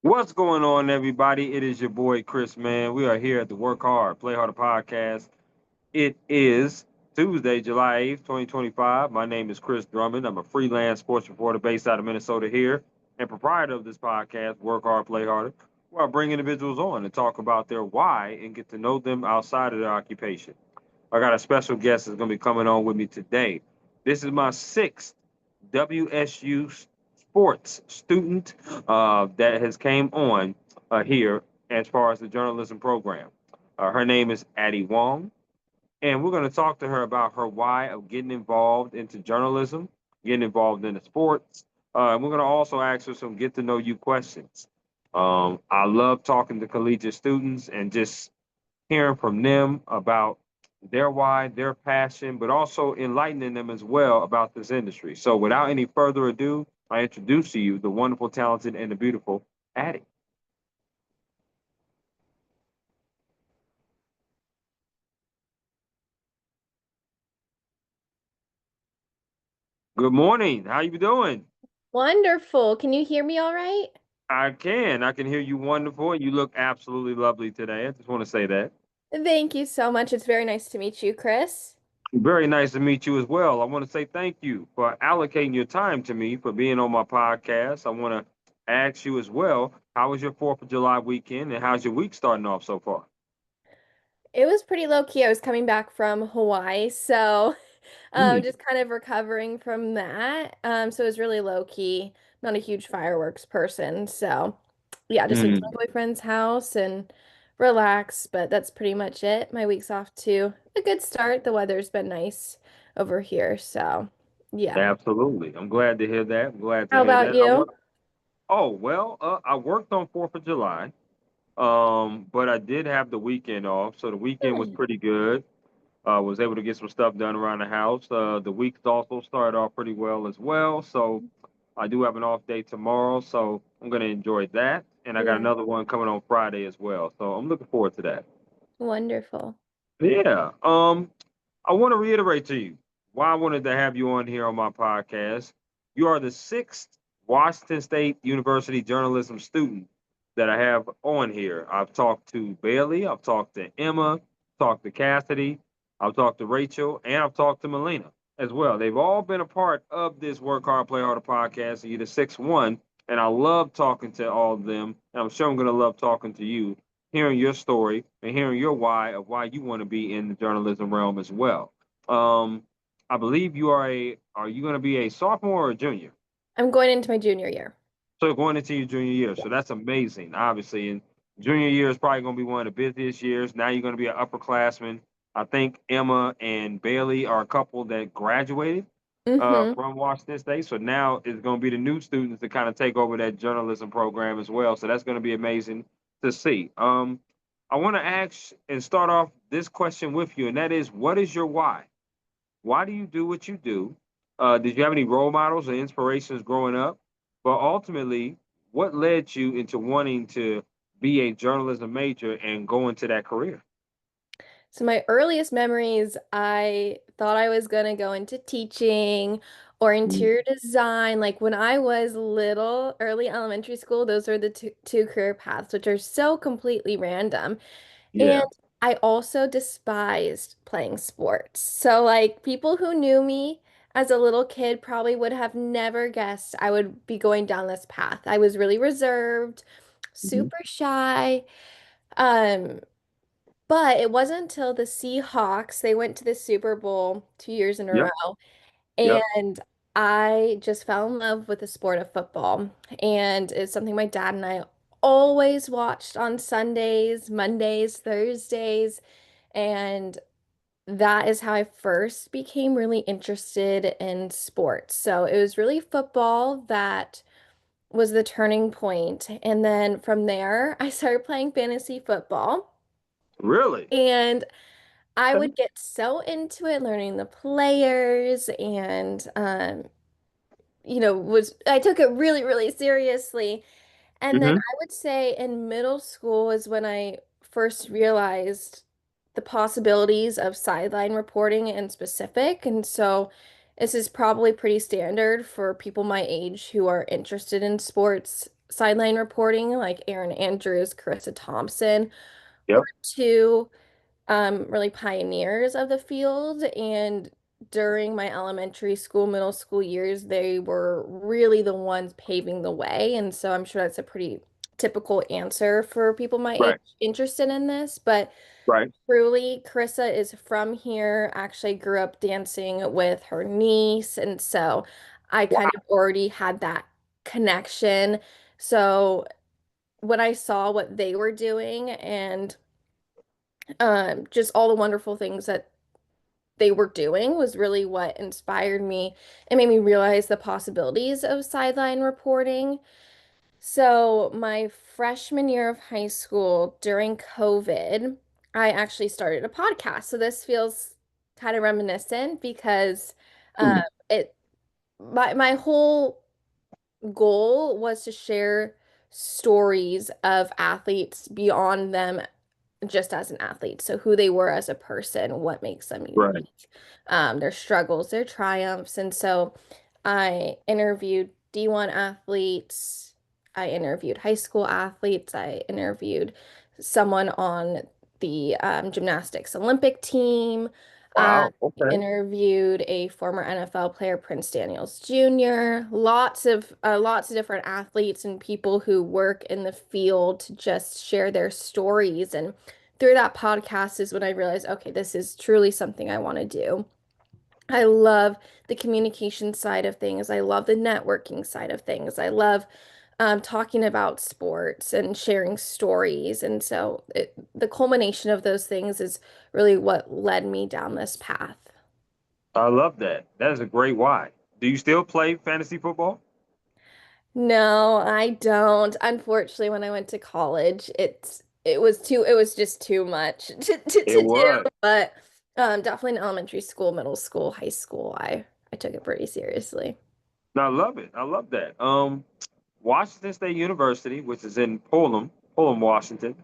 What's going on, everybody? It is your boy Chris, man. We are here at the Work Hard, Play Harder podcast. It is Tuesday, July 8th, 2025. My name is Chris Drummond. I'm a freelance sports reporter based out of Minnesota here and proprietor of this podcast, Work Hard, Play Harder, where I bring individuals on and talk about their why and get to know them outside of their occupation. I got a special guest that's going to be coming on with me today. This is my sixth WSU sports student that has came on here as far as the journalism program. Her name is Addi Wong, and we're going to talk to her about her why of getting involved into journalism, getting involved in the sports. And we're going to also ask her some get to know you questions. I love talking to collegiate students and just hearing from them about their why, their passion, but also enlightening them as well about this industry. So without any further ado, I introduce to you the wonderful, talented, and the beautiful Addi. Good morning. How you doing? Wonderful. Can you hear me all right? I can. I can hear you wonderful, and you look absolutely lovely today. I just want to say that. Thank you so much. It's very nice to meet you, Chris. Very nice to meet you as well. I want to say thank you for allocating your time to me for being on my podcast. I want to ask you as well, how was your 4th of July weekend and how's your week starting off so far? It was pretty low key. I was coming back from Hawaii, so Mm, just kind of recovering from that. So it was really low key. Not a huge fireworks person, so yeah, just went to mm, my boyfriend's house and relaxed, but that's pretty much it. My week's off to a good start. The weather's been nice over here, so yeah. absolutely. I'm glad to hear that. I'm glad to How hear about that. you? I worked on 4th of July, but I did have the weekend off, so the weekend was Hmm. pretty good. Was able to get some stuff done around the house. The week also started off pretty well as well. So I do have an off day tomorrow, so I'm gonna enjoy that. And I got Yeah, another one coming on Friday as well. So I'm looking forward to that. wonderful. Yeah. I want to reiterate to you why I wanted to have you on here on my podcast. You are the sixth Washington State University journalism student that I have on here. I've talked to Bailey, I've talked to Emma, talked to Cassidy, I've talked to Rachel, and I've talked to Melina as well. They've all been a part of this Work Hard, Play Harder podcast. And you're the sixth one, and I love talking to all of them. And I'm sure I'm going to love talking to you, hearing your story and hearing your why of why you want to be in the journalism realm as well. Um, I believe are you going to be a sophomore or a junior? I'm going into my junior year. So going into your junior year. So that's amazing, obviously. And junior year is probably going to be one of the busiest years. Now you're going to be an upperclassman. I think Emma and Bailey are a couple that graduated Mm-hmm. from Washington State. So now it's going to be the new students to kind of take over that journalism program as well. So that's going to be amazing to see. I want to ask and start off this question with you, and that is, what is your why? Why do you do what you do? Did you have any role models or inspirations growing up? But ultimately, what led you into wanting to be a journalism major and go into that career? So my earliest memories, I thought I was gonna go into teaching or Mm, interior design. Like when I was little, early elementary school, those are the two career paths, which are so completely random. And yeah. I also despised playing sports. So like people who knew me as a little kid probably would have never guessed I would be going down this path. I was really reserved, Hmm. super shy. Um, But it wasn't until the Seahawks, they went to the Super Bowl 2 years in a Yep. row, Yep. and I just fell in love with the sport of football. And it's something my dad and I always watched on Sundays, Mondays, Thursdays, and that is how I first became really interested in sports. So it was really football that was the turning point. And then from there, I started playing fantasy football. Really? And I Okay. would get so into it, learning the players and was I took it really, really seriously. And then Hmm. I would say in middle school is when I first realized the possibilities of sideline reporting in specific. And so this is probably pretty standard for people my age who are interested in sports. sideline reporting, like Aaron Andrews, Carissa Thompson, were Yep. two really pioneers of the field. And during my elementary school, middle school years, they were really the ones paving the way. And so I'm sure that's a pretty typical answer for people my age Right. interested in this. But Right. truly, Carissa is from here, actually grew up dancing with her niece. And so I kind of already had that connection. So when I saw what they were doing and just all the wonderful things that they were doing was really what inspired me and made me realize the possibilities of sideline reporting. So, my freshman year of high school during COVID, I actually started a podcast. So, this feels kind of reminiscent because uh, Hmm. it my whole goal was to share stories of athletes beyond them just as an athlete. So who they were as a person, what makes them Right. unique, their struggles, their triumphs. And so I interviewed D1 athletes, I interviewed high school athletes, I interviewed someone on the gymnastics Olympic team. I Wow. Okay. interviewed a former NFL player, Prince Daniels Jr., lots of different athletes and people who work in the field to just share their stories. And through that podcast is when I realized, okay, this is truly something I want to do. I love the communication side of things. I love the networking side of things. I love talking about sports and sharing stories. And so the culmination of those things is really what led me down this path. I love that. That is a great why. Do you still play fantasy football? No, I don't. Unfortunately, when I went to college, it was just too much It to do. was. But definitely in elementary school, middle school, high school, I took it pretty seriously. No, I love it. I love that. Washington State University, which is in Pullman, Washington.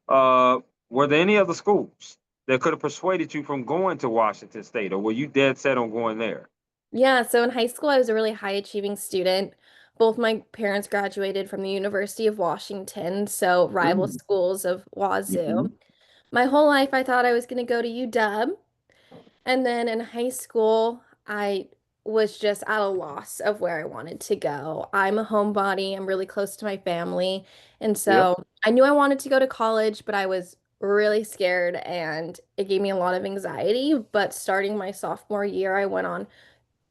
Uh, were there any other schools that could have persuaded you from going to Washington State, or were you dead set on going there? Yeah, so in high school, I was a really high achieving student. Both my parents graduated from the University of Washington, so rival Mm. schools of Wazoo. Hmm. My whole life, I thought I was going to go to UW. And then in high school, I was just at a loss of where I wanted to go. I'm a homebody, I'm really close to my family. And Yep. so I knew I wanted to go to college, but I was really scared and it gave me a lot of anxiety. But starting my sophomore year, I went on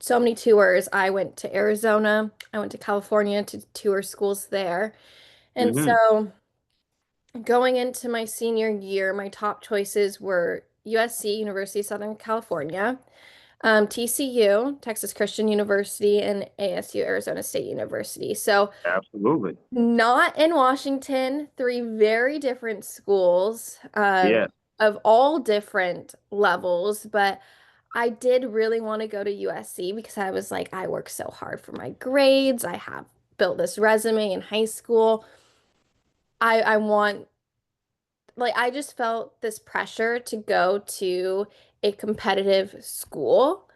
so many tours. I went to Arizona, I went to California to tour schools there. And Hmm. so going into my senior year, my top choices were USC, University of Southern California, TCU, Texas Christian University, and ASU, Arizona State University. So, Absolutely. not in Washington, three very different schools Yeah. of all different levels, but I did really want to go to USC because I was like, I worked so hard for my grades. I have built this resume in high school. I want, like, I just felt this pressure to go to a competitive school.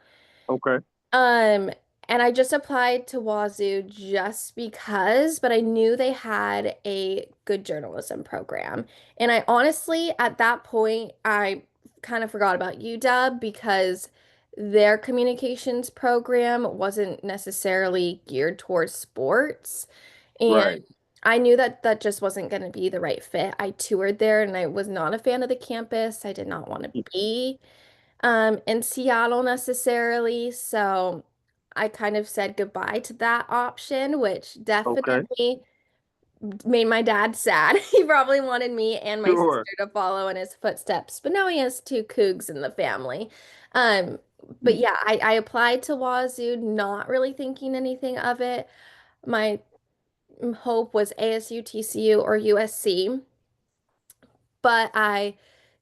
Okay. Um, and I just applied to Wazoo just because, but I knew they had a good journalism program. And I honestly, at that point, I kind of forgot about UW because their communications program wasn't necessarily geared towards sports. And Right. I knew that that just wasn't going to be the right fit. I toured there and I was not a fan of the campus. I did not want to be in Seattle necessarily. So I kind of said goodbye to that option, which Okay. definitely made my dad sad. He probably wanted me and my Sure. sister to follow in his footsteps, but now he has two Cougs in the family. Um, but yeah, I applied to Wazoo, not really thinking anything of it. My hope was ASU, TCU, or USC. But I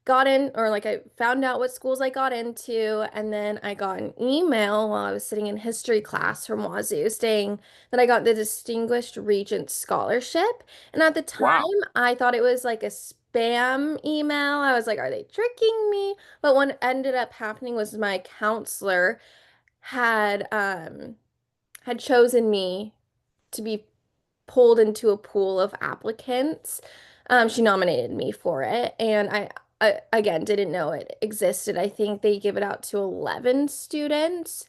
got in, or like I found out what schools I got into, and then I got an email while I was sitting in history class from Wazoo saying that I got the Distinguished Regent Scholarship. And at the time, Wow. I thought it was like a spam email. I was like, are they tricking me? But what ended up happening was my counselor had had chosen me to be pulled into a pool of applicants. She nominated me for it, and I again didn't know it existed. I think they give it out to 11 students.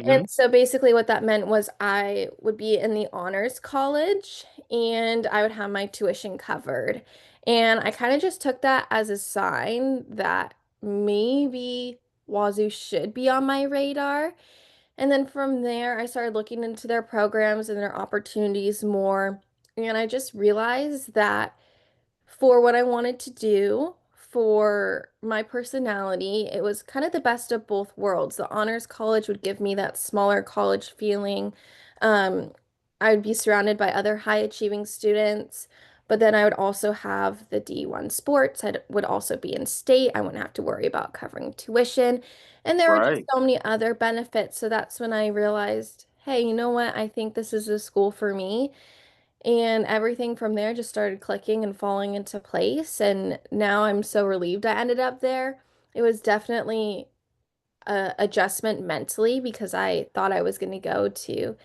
And Hmm. so basically, what that meant was I would be in the honors college and I would have my tuition covered. And I kind of just took that as a sign that maybe Wazoo should be on my radar. And then from there, I started looking into their programs and their opportunities more. And I just realized that for what I wanted to do, for my personality, it was kind of the best of both worlds. The honors college would give me that smaller college feeling. Um, I would be surrounded by other high achieving students, but then I would also have the D1 sports. I would also be in state. I wouldn't have to worry about covering tuition. And there were just Right. so many other benefits. So that's when I realized, hey, you know what? I think this is the school for me. And everything from there just started clicking and falling into place. And now I'm so relieved I ended up there. It was definitely a adjustment mentally because I thought I was going to go to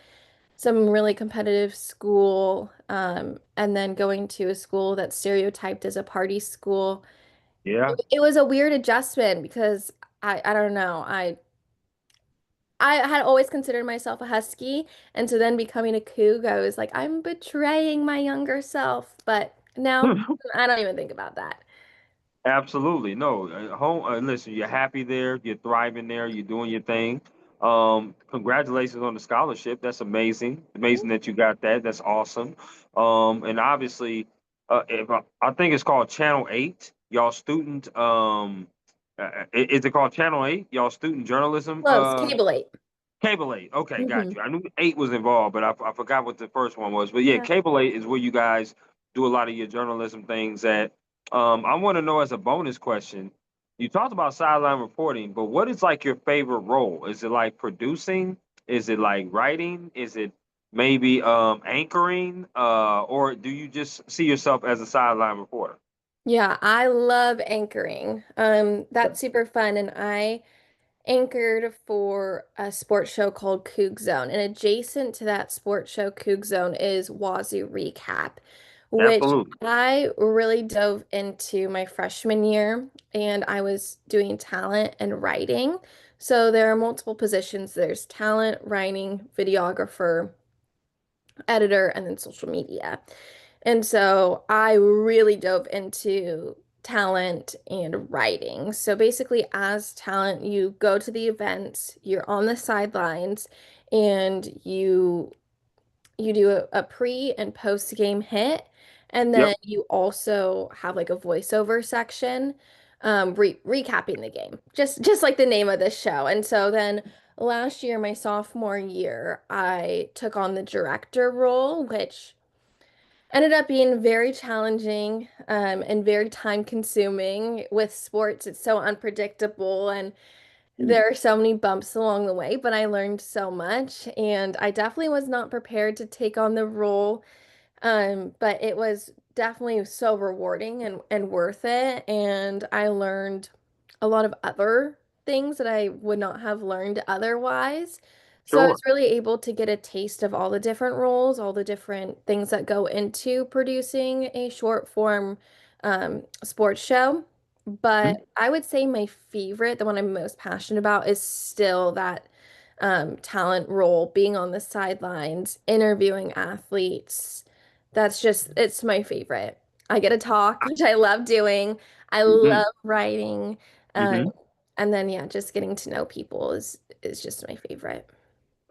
some really competitive school, and then going to a school that's stereotyped as a party school. Yeah. It was a weird adjustment because I don't know. I had always considered myself a husky, and so then becoming a coug, I was like, I'm betraying my younger self. But now I don't even think about that. Absolutely. No, home, listen, you're happy there, you're thriving there, you're doing your thing. Congratulations on the scholarship. That's amazing. Amazing that you got that. That's awesome. And obviously, if I think it's called Channel 8, y'all student, is it called Channel 8? Y'all student journalism Close, cable eight. Cable 8. Okay, got Hmm. you. I knew 8 was involved, but I forgot what the first one was. But yeah, Yeah. Cable 8 is where you guys do a lot of your journalism things at. I want to know as a bonus question, you talked about sideline reporting, but what is like your favorite role? Is it like producing? Is it like writing? Is it maybe anchoring? Or do you just see yourself as a sideline reporter? Yeah, I love anchoring. That's super fun. And I anchored for a sports show called Coug Zone. And adjacent to that sports show, Coug Zone, is Wazoo Recap, which Absolutely. I really dove into my freshman year. And I was doing talent and writing. So there are multiple positions. There's talent, writing, videographer, editor, and then social media. And so I really dove into talent and writing. So basically, as talent, you go to the events, you're on the sidelines, and you do a pre and post game hit, and Yep. then you also have like a voiceover section, recapping the game, just like the name of the show. And so then last year, my sophomore year, I took on the director role, which ended up being very challenging, and very time consuming. With sports, it's so unpredictable and there are so many bumps along the way, but I learned so much, and I definitely was not prepared to take on the role. But it was definitely so rewarding and worth it. And I learned a lot of other things that I would not have learned otherwise. So I was Sure. really able to get a taste of all the different roles, all the different things that go into producing a short form sports show. Mhm. But I would say my favorite, the one I'm most passionate about, is still that talent role, being on the sidelines, interviewing athletes. It's my favorite. I get to talk, which I love doing. I Mhm. love writing. Um, Mhm. and then, yeah, just getting to know people is just my favorite.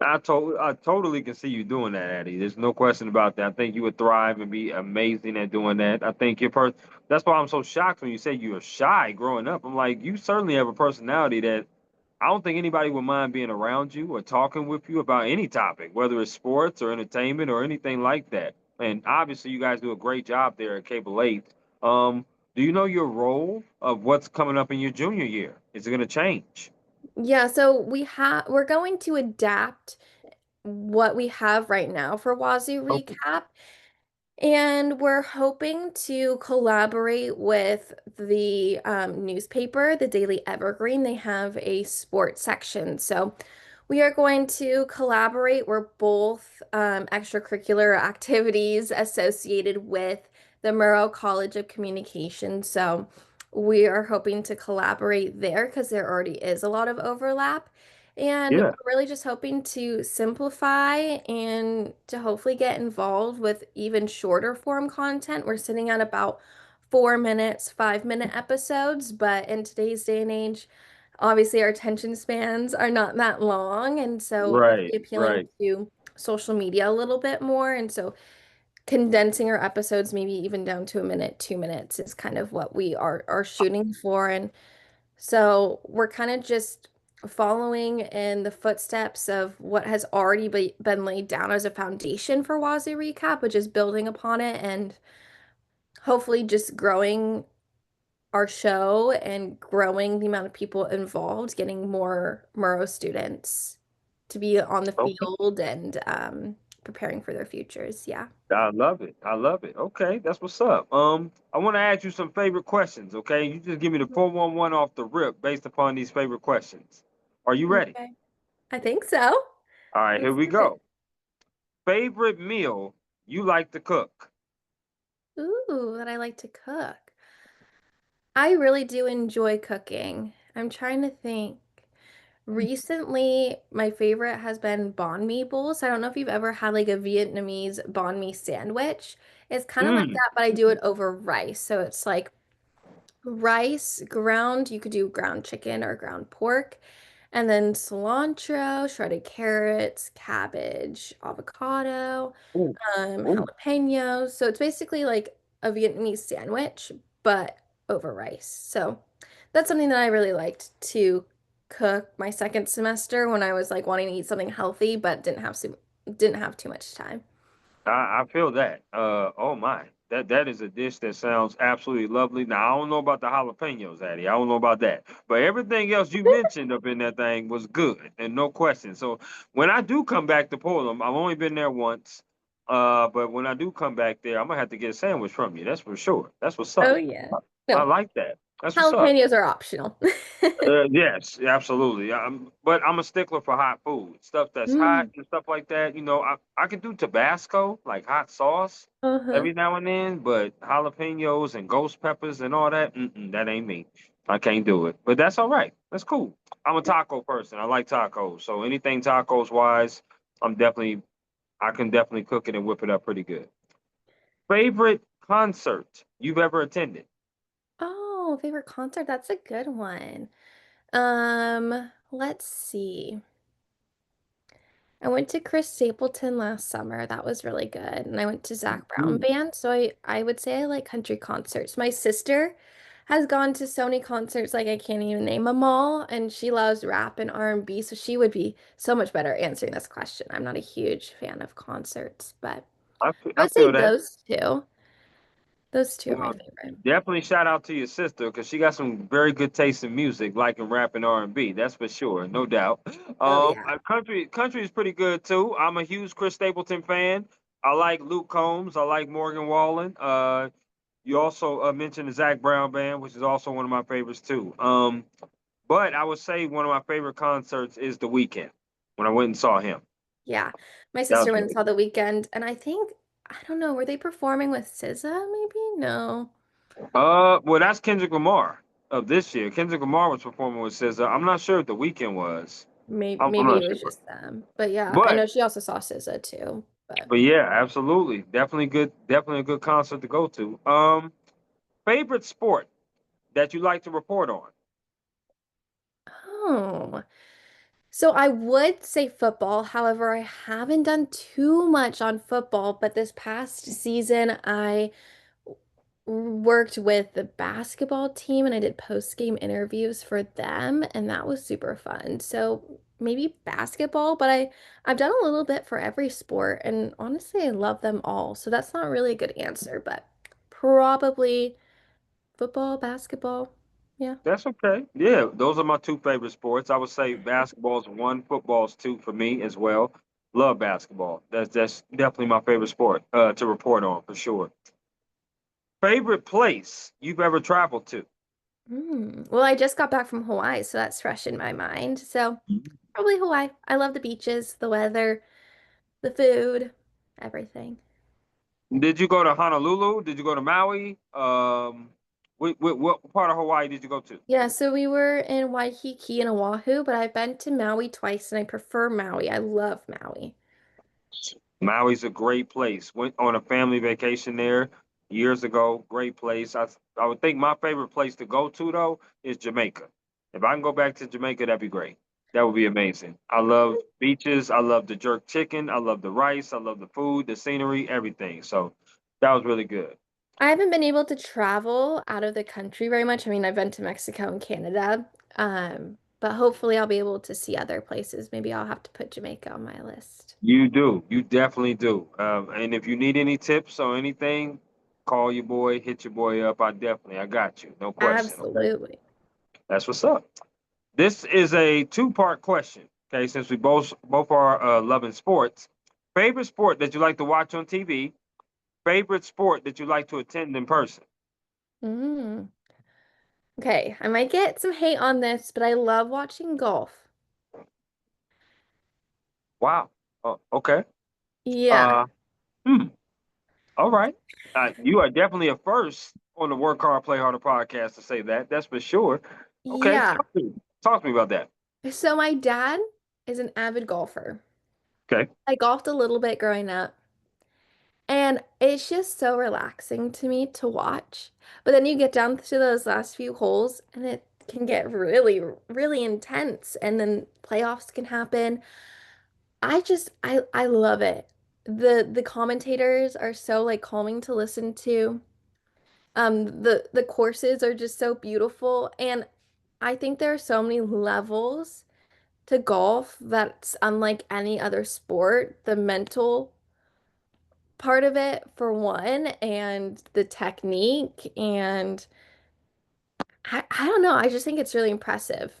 I totally can see you doing that, Addie. There's no question about that. I think you would thrive and be amazing at doing that. I think your person. That's why I'm so shocked when you say you were shy growing up. I'm like, you certainly have a personality that I don't think anybody would mind being around you or talking with you about any topic, whether it's sports or entertainment or anything like that. And obviously, you guys do a great job there at Cable 8. Do you know your role of what's coming up in your junior year? Is it going to change? Yeah, so we're going to adapt what we have right now for Wazoo Okay. Recap. And we're hoping to collaborate with the newspaper, the Daily Evergreen. They have a sports section. So We are going to collaborate. We're both extracurricular activities associated with the Murrow College of Communication. So we are hoping to collaborate there because there already is a lot of overlap. And Yeah. we're really just hoping to simplify and to hopefully get involved with even shorter form content. We're sitting at about 4 minutes, 5-minute episodes, but in today's day and age, obviously our attention spans are not that long, and so Right. hopefully appealing Right. to social media a little bit more. And so condensing our episodes maybe even down to a minute, 2 minutes is kind of what we are shooting for. And so we're kind of just following in the footsteps of what has already been laid down as a foundation for Wazoo Recap, which is building upon it and hopefully just growing our show and growing the amount of people involved, getting more Murrow students to be on the Okay. field and preparing for their futures. Yeah. I love it. I love it. Okay, that's what's up. I want to ask you some favorite questions. Okay, you just give me the 411 off the rip based upon these favorite questions. Are you ready? Okay. I think so. All right, here Let's we do it. go. Favorite meal you like to cook? Ooh, that I like to cook. I really do enjoy cooking. I'm trying to think. Recently, my favorite has been banh mi bowls. I don't know if you've ever had like a Vietnamese banh mi sandwich. It's kind of like Mm. that, but I do it over rice. So it's like rice ground. You could do ground chicken or ground pork, and then cilantro, shredded carrots, cabbage, avocado, Ooh, ooh. jalapenos. So it's basically like a Vietnamese sandwich, but over rice. So that's something that I really liked to cook my second semester when I was like wanting to eat something healthy, but didn't have too much time. I feel that. Oh my, that is a dish that sounds absolutely lovely. Now I don't know about the jalapenos, Addy. I don't know about that, but everything else you mentioned up in that thing was good and no question. So when I do come back to Portland, I've only been there once. But when I do come back there, I'm gonna have to get a sandwich from you. That's for sure. That's what's Oh up. yeah. I No, like that. That's what's up. jalapenos are optional. Yes, absolutely. But I'm a stickler for hot food, stuff that's hot Mm, and stuff like that. You know, I can do Tabasco, like hot sauce, uh-huh. every now and then, but jalapenos and ghost peppers and all that, that ain't me. I can't do it. But that's all right. That's cool. I'm a taco person. I like tacos. So anything tacos wise, I'm definitely, I can definitely cook it and whip it up pretty good. Favorite concert you've ever attended? Oh, favorite concert. That's a good one. Let's see. I went to Chris Stapleton last summer. That was really good. And I went to Zach Brown Mm. Band. So I would say I like country concerts. My sister has gone to Sony concerts like I can't even name them all. And she loves rap and R&B. So she would be so much better answering this question. I'm not a huge fan of concerts, but I I would say feel that. those two. Those two are my Well, favorite. definitely shout out to your sister because she got some very good taste in music, like in rap and R&B. That's for sure, no doubt. Oh yeah. Country is pretty good too. I'm a huge Chris Stapleton fan. I like Luke Combs. I like Morgan Wallen. You also mentioned the Zach Brown Band, which is also one of my favorites too. But I would say one of my favorite concerts is The Weeknd when I went and saw him. Yeah. My That was sister went and really saw The Weekend, and I think, I don't know, were they performing with SZA maybe? No. well, that's Kendrick Lamar of this year. Kendrick Lamar was performing with SZA. I'm not sure if The Weeknd was. Maybe I'm maybe not it was sure. just them. But yeah, I But know she also saw SZA too. But yeah, absolutely. Definitely a good concert to go to. Favorite sport that you like to report on? oh. So I would say football. However, I haven't done too much on football, but this past season I worked with the basketball team and I did post-game interviews for them, and that was super fun. So maybe basketball, but I've done a little bit for every sport, and honestly I love them all. So that's not really a good answer, but probably football, basketball. Yeah. That's okay. Yeah, those are my two favorite sports. I would say basketball's one, football's two for me as well. Love basketball. That's definitely my favorite sport to report on for sure. Favorite place you've ever traveled to? Well, I just got back from Hawaii, so that's fresh in my mind. So Probably Hawaii. I love the beaches, the weather, the food, everything. Did you go to Honolulu? Did you go to Maui? What part of Hawaii did you go to? Yeah, so we were in Waikiki and Oahu, but I've been to Maui twice and I prefer Maui. I love Maui. Maui's a great place. Went on a family vacation there years ago. Great place. I would think my favorite place to go to though is Jamaica. If I can go back to Jamaica, that'd be great. That would be amazing. I love beaches. I love the jerk chicken. I love the rice. I love the food, the scenery, everything. So that was really good. I haven't been able to travel out of the country very much. I mean, I've been to Mexico and Canada, but hopefully I'll be able to see other places. Maybe I'll have to put Jamaica on my list. You do. You definitely do. And if you need any tips or anything, call your boy, hit your boy up. I got you. No question. Absolutely. That's what's up. This is a two-part question. Okay, since we both are loving sports. Favorite sport that you like to watch on TV? Favorite sport that you like to attend in person? Mm. Okay, I might get some hate on this, but I love watching golf. Wow. Oh, okay. Yeah. Uh, hmm. All right. You are definitely a first on the Work Hard, Play Harder podcast to say that. That's for sure. Okay. Yeah. Talk to me about that. So my dad is an avid golfer. Okay. I golfed a little bit growing up, and it's just so relaxing to me to watch. But then you get down to those last few holes, and it can get really, really intense, and then playoffs can happen. I love it. The commentators are so like calming to listen to. The courses are just so beautiful, and I think there are so many levels to golf that's unlike any other sport. The mental part of it, for one, and the technique, and I don't know. I just think it's really impressive.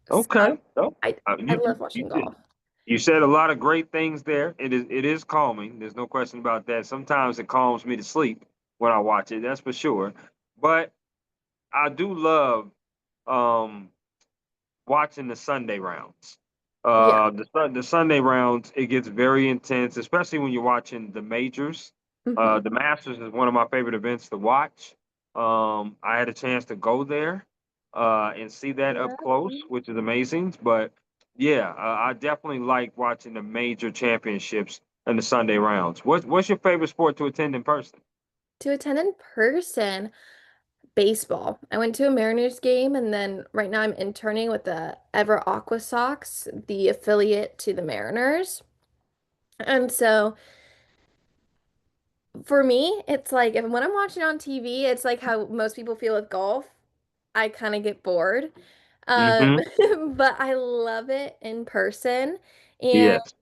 So Okay. So, I uh, I you, love you watching did. golf. You said a lot of great things there. It is calming. There's no question about that. Sometimes it calms me to sleep when I watch it. That's for sure. But I do love um, watching the Sunday rounds. Yeah. The Sunday rounds, it gets very intense, especially when you're watching the majors. Hmm. The Masters is one of my favorite events to watch. I had a chance to go there and see that up close, which is amazing. But yeah, I definitely like watching the major championships and the Sunday rounds. What's your favorite sport to attend in person? To attend in person, baseball. I went to a Mariners game, and then right now I'm interning with the Ever Aqua Sox, the affiliate to the Mariners. And so for me, it's like if when I'm watching on TV, it's like how most people feel with golf. I kind of get bored. Um, Hmm. but I love it in person, and Yes.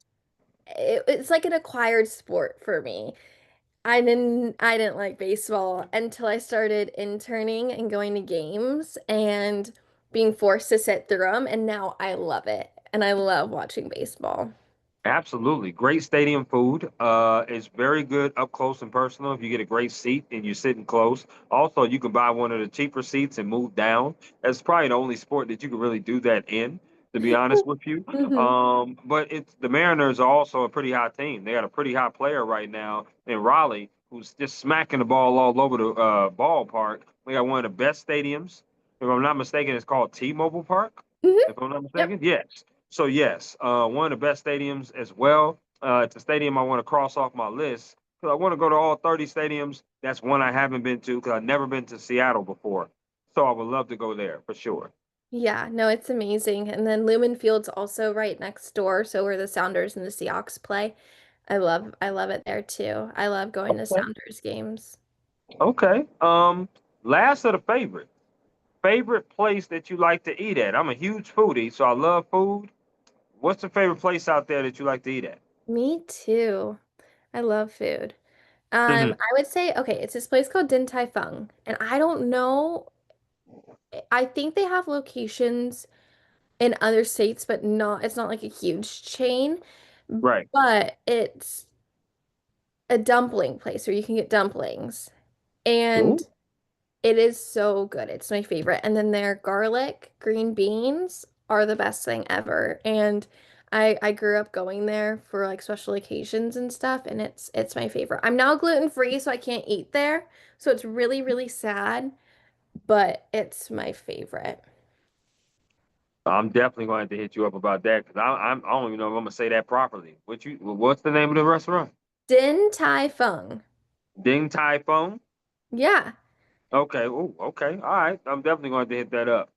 it's like an acquired sport for me. I didn't like baseball until I started interning and going to games and being forced to sit through them, and now I love it. And I love watching baseball. Absolutely. Great stadium food. It's very good up close and personal if you get a great seat and you're sitting close. Also, you can buy one of the cheaper seats and move down. That's probably the only sport that you can really do that in, to be honest with you. Hmm. But it's the Mariners are also a pretty hot team. They got a pretty hot player right now in Raleigh who's just smacking the ball all over the ballpark. We got one of the best stadiums. If I'm not mistaken, it's called T-Mobile Park. Hmm. If I'm not Yep. mistaken, yes. So yes, one of the best stadiums as well. It's a stadium I want to cross off my list because I want to go to all 30 stadiums. That's one I haven't been to because I've never been to Seattle before. So I would love to go there for sure. Yeah, no, it's amazing. And then Lumen Field's also right next door, so where the Sounders and the Seahawks play. I love it there too. I love going to Okay. Sounders games. Okay. Last of the favorite place that you like to eat at. I'm a huge foodie, so I love food. What's the favorite place out there that you like to eat at? Me too. I love food. Hmm. I would say, okay, it's this place called Din Tai Fung, and I don't know. I think they have locations in other states, but it's not like a huge chain, Right. but it's a dumpling place where you can get dumplings. And Ooh. it is so good. It's my favorite. And then their garlic green beans. are the best thing ever. And I grew up going there for like special occasions and stuff, and it's my favorite. I'm now gluten free, so I can't eat there. So it's really, really sad, but it's my favorite. I'm definitely going to hit you up about that because I don't even know if I'm gonna say that properly. What's the name of the restaurant? Din Tai Fung. Ding Tai Fung. Yeah. Okay. Oh, okay. All right. I'm definitely going to hit that up.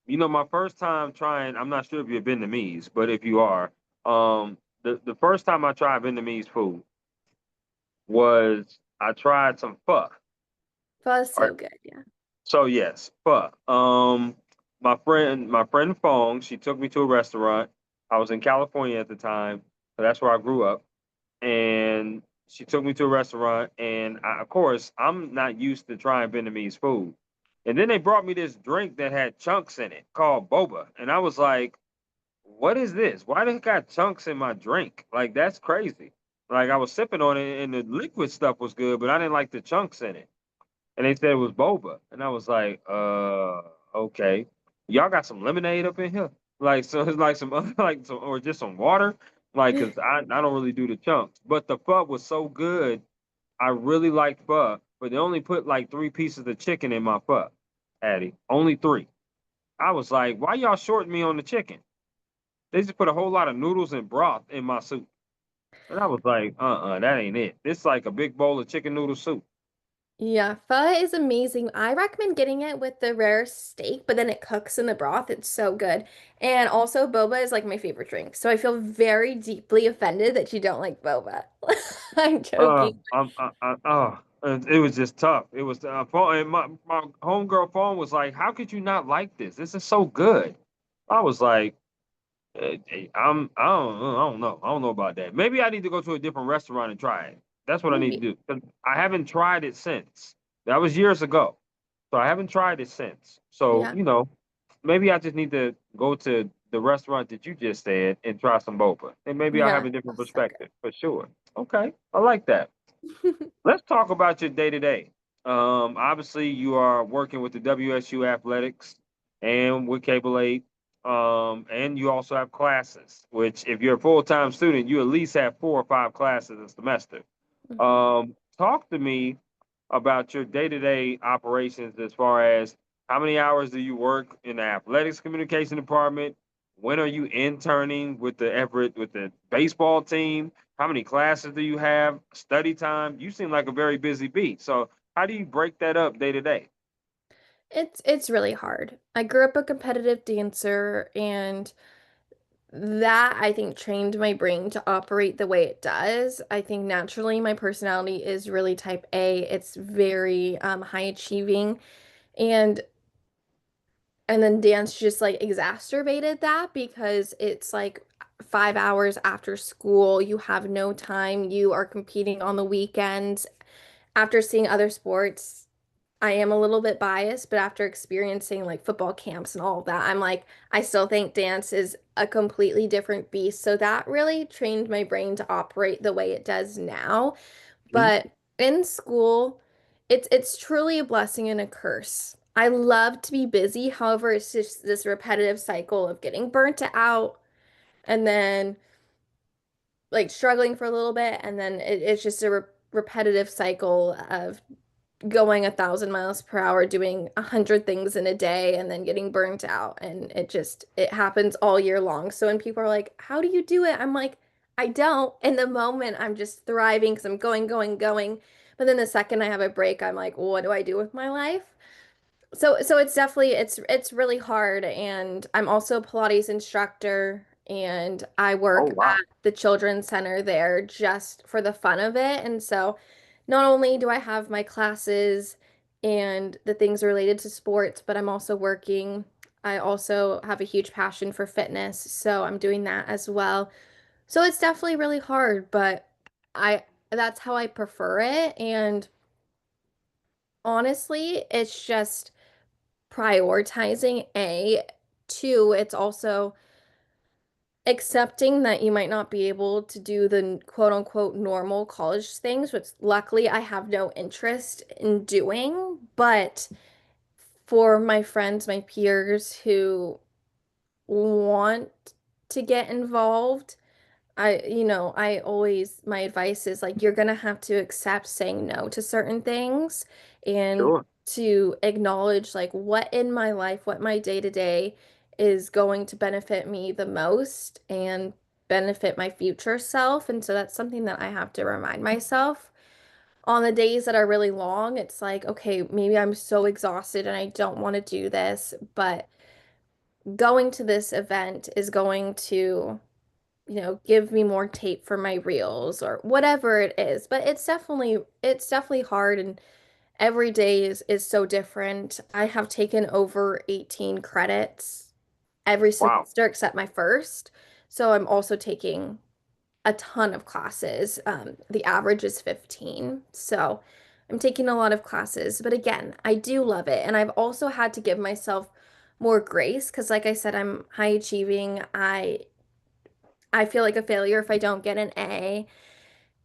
My first time trying, I'm not sure if you're Vietnamese, but if you are, the first time I tried Vietnamese food was I tried some pho. Pho is All right. so good. Yeah. So yes, pho. My friend Fong, she took me to a restaurant. I was in California at the time, so that's where I grew up. And she took me to a restaurant, and of course, I'm not used to trying Vietnamese food. And then they brought me this drink that had chunks in it called boba, and I was like, "What is this? Why they got chunks in my drink? Like that's crazy." Like I was sipping on it, and the liquid stuff was good, but I didn't like the chunks in it. And they said it was boba, and I was like, okay. Y'all got some lemonade up in here?" Like, so it's like some like some or just some water. Like, cause I don't really do the chunks, but the pho was so good. I really liked pho, but they only put like three pieces of chicken in my pho, Addy. Only three. I was like, why y'all shorting me on the chicken? They just put a whole lot of noodles and broth in my soup. And I was like, that ain't it. This like a big bowl of chicken noodle soup. Yeah, pho is amazing. I recommend getting it with the rare steak, but then it cooks in the broth. It's so good. And also, boba is like my favorite drink. So I feel very deeply offended that you don't like boba. I'm joking. It was just tough. It was phone, and my homegirl phone was like, "How could you not like this? This is so good." I was like, I don't know about that. Maybe I need to go to a different restaurant and try it. That's what I need to Maybe. do. 'Cause I haven't tried it since. That was years ago, so I haven't tried it since. So Yeah. maybe I just need to go to the restaurant that you just said and try some boba, and maybe I'll have Yeah. a different So perspective for sure. Okay, I like that. good. Let's talk about your day to day. Obviously, you are working with the WSU Athletics and with Cable 8, and you also have classes. Which, if you're a full time student, you at least have 4 or 5 classes a semester. Mhm. Talk to me about your day to day operations as far as how many hours do you work in the athletics communication department? When are you interning with the baseball team? How many classes do you have? Study time? You seem like a very busy bee. So how do you break that up day to day? It's really hard. I grew up a competitive dancer, and that I think trained my brain to operate the way it does. I think naturally my personality is really type A. It's very high achieving, and then dance just like exacerbated that because it's like 5 hours after school. You have no time. You are competing on the weekends. After seeing other sports, I am a little bit biased, but after experiencing like football camps and all of that, I'm like, I still think dance is a completely different beast. So that really trained my brain to operate the way it does now. Mhm. But in school, it's truly a blessing and a curse. I love to be busy. However, it's just this repetitive cycle of getting burnt out and then like struggling for a little bit, and then it's just a repetitive cycle of going 1,000 miles per hour, doing 100 things in a day, and then getting burnt out. And it happens all year long. So when people are like, "How do you do it?" I'm like, I don't. In the moment, I'm just thriving because I'm going, going, going. But then the second I have a break, I'm like, what do I do with my life? So it's definitely it's really hard, and I'm also a Pilates instructor, and I Oh work wow. at the children's center there just for the fun of it. And so not only do I have my classes and the things related to sports, but I'm also working. I also have a huge passion for fitness, so I'm doing that as well. So it's definitely really hard, but I that's how I prefer it. And honestly, it's just prioritizing A. Two, it's also accepting that you might not be able to do the quote unquote normal college things, which luckily I have no interest in doing. But for my friends, my peers who want to get involved, I always, my advice is like, you're gonna have to accept saying no to certain things and Sure. to acknowledge like what in my life, what my day to day is going to benefit me the most and benefit my future self. And so that's something that I have to remind myself on the days that are really long. It's like, okay, maybe I'm so exhausted and I don't want to do this, but going to this event is going to give me more tape for my reels or whatever it is. But it's definitely hard and every day is so different. I have taken over 18 credits every Wow. semester except my first. So I'm also taking a ton of classes. The average is 15. So I'm taking a lot of classes. But again, I do love it. And I've also had to give myself more grace because like I said, I'm high achieving. I feel like a failure if I don't get an A.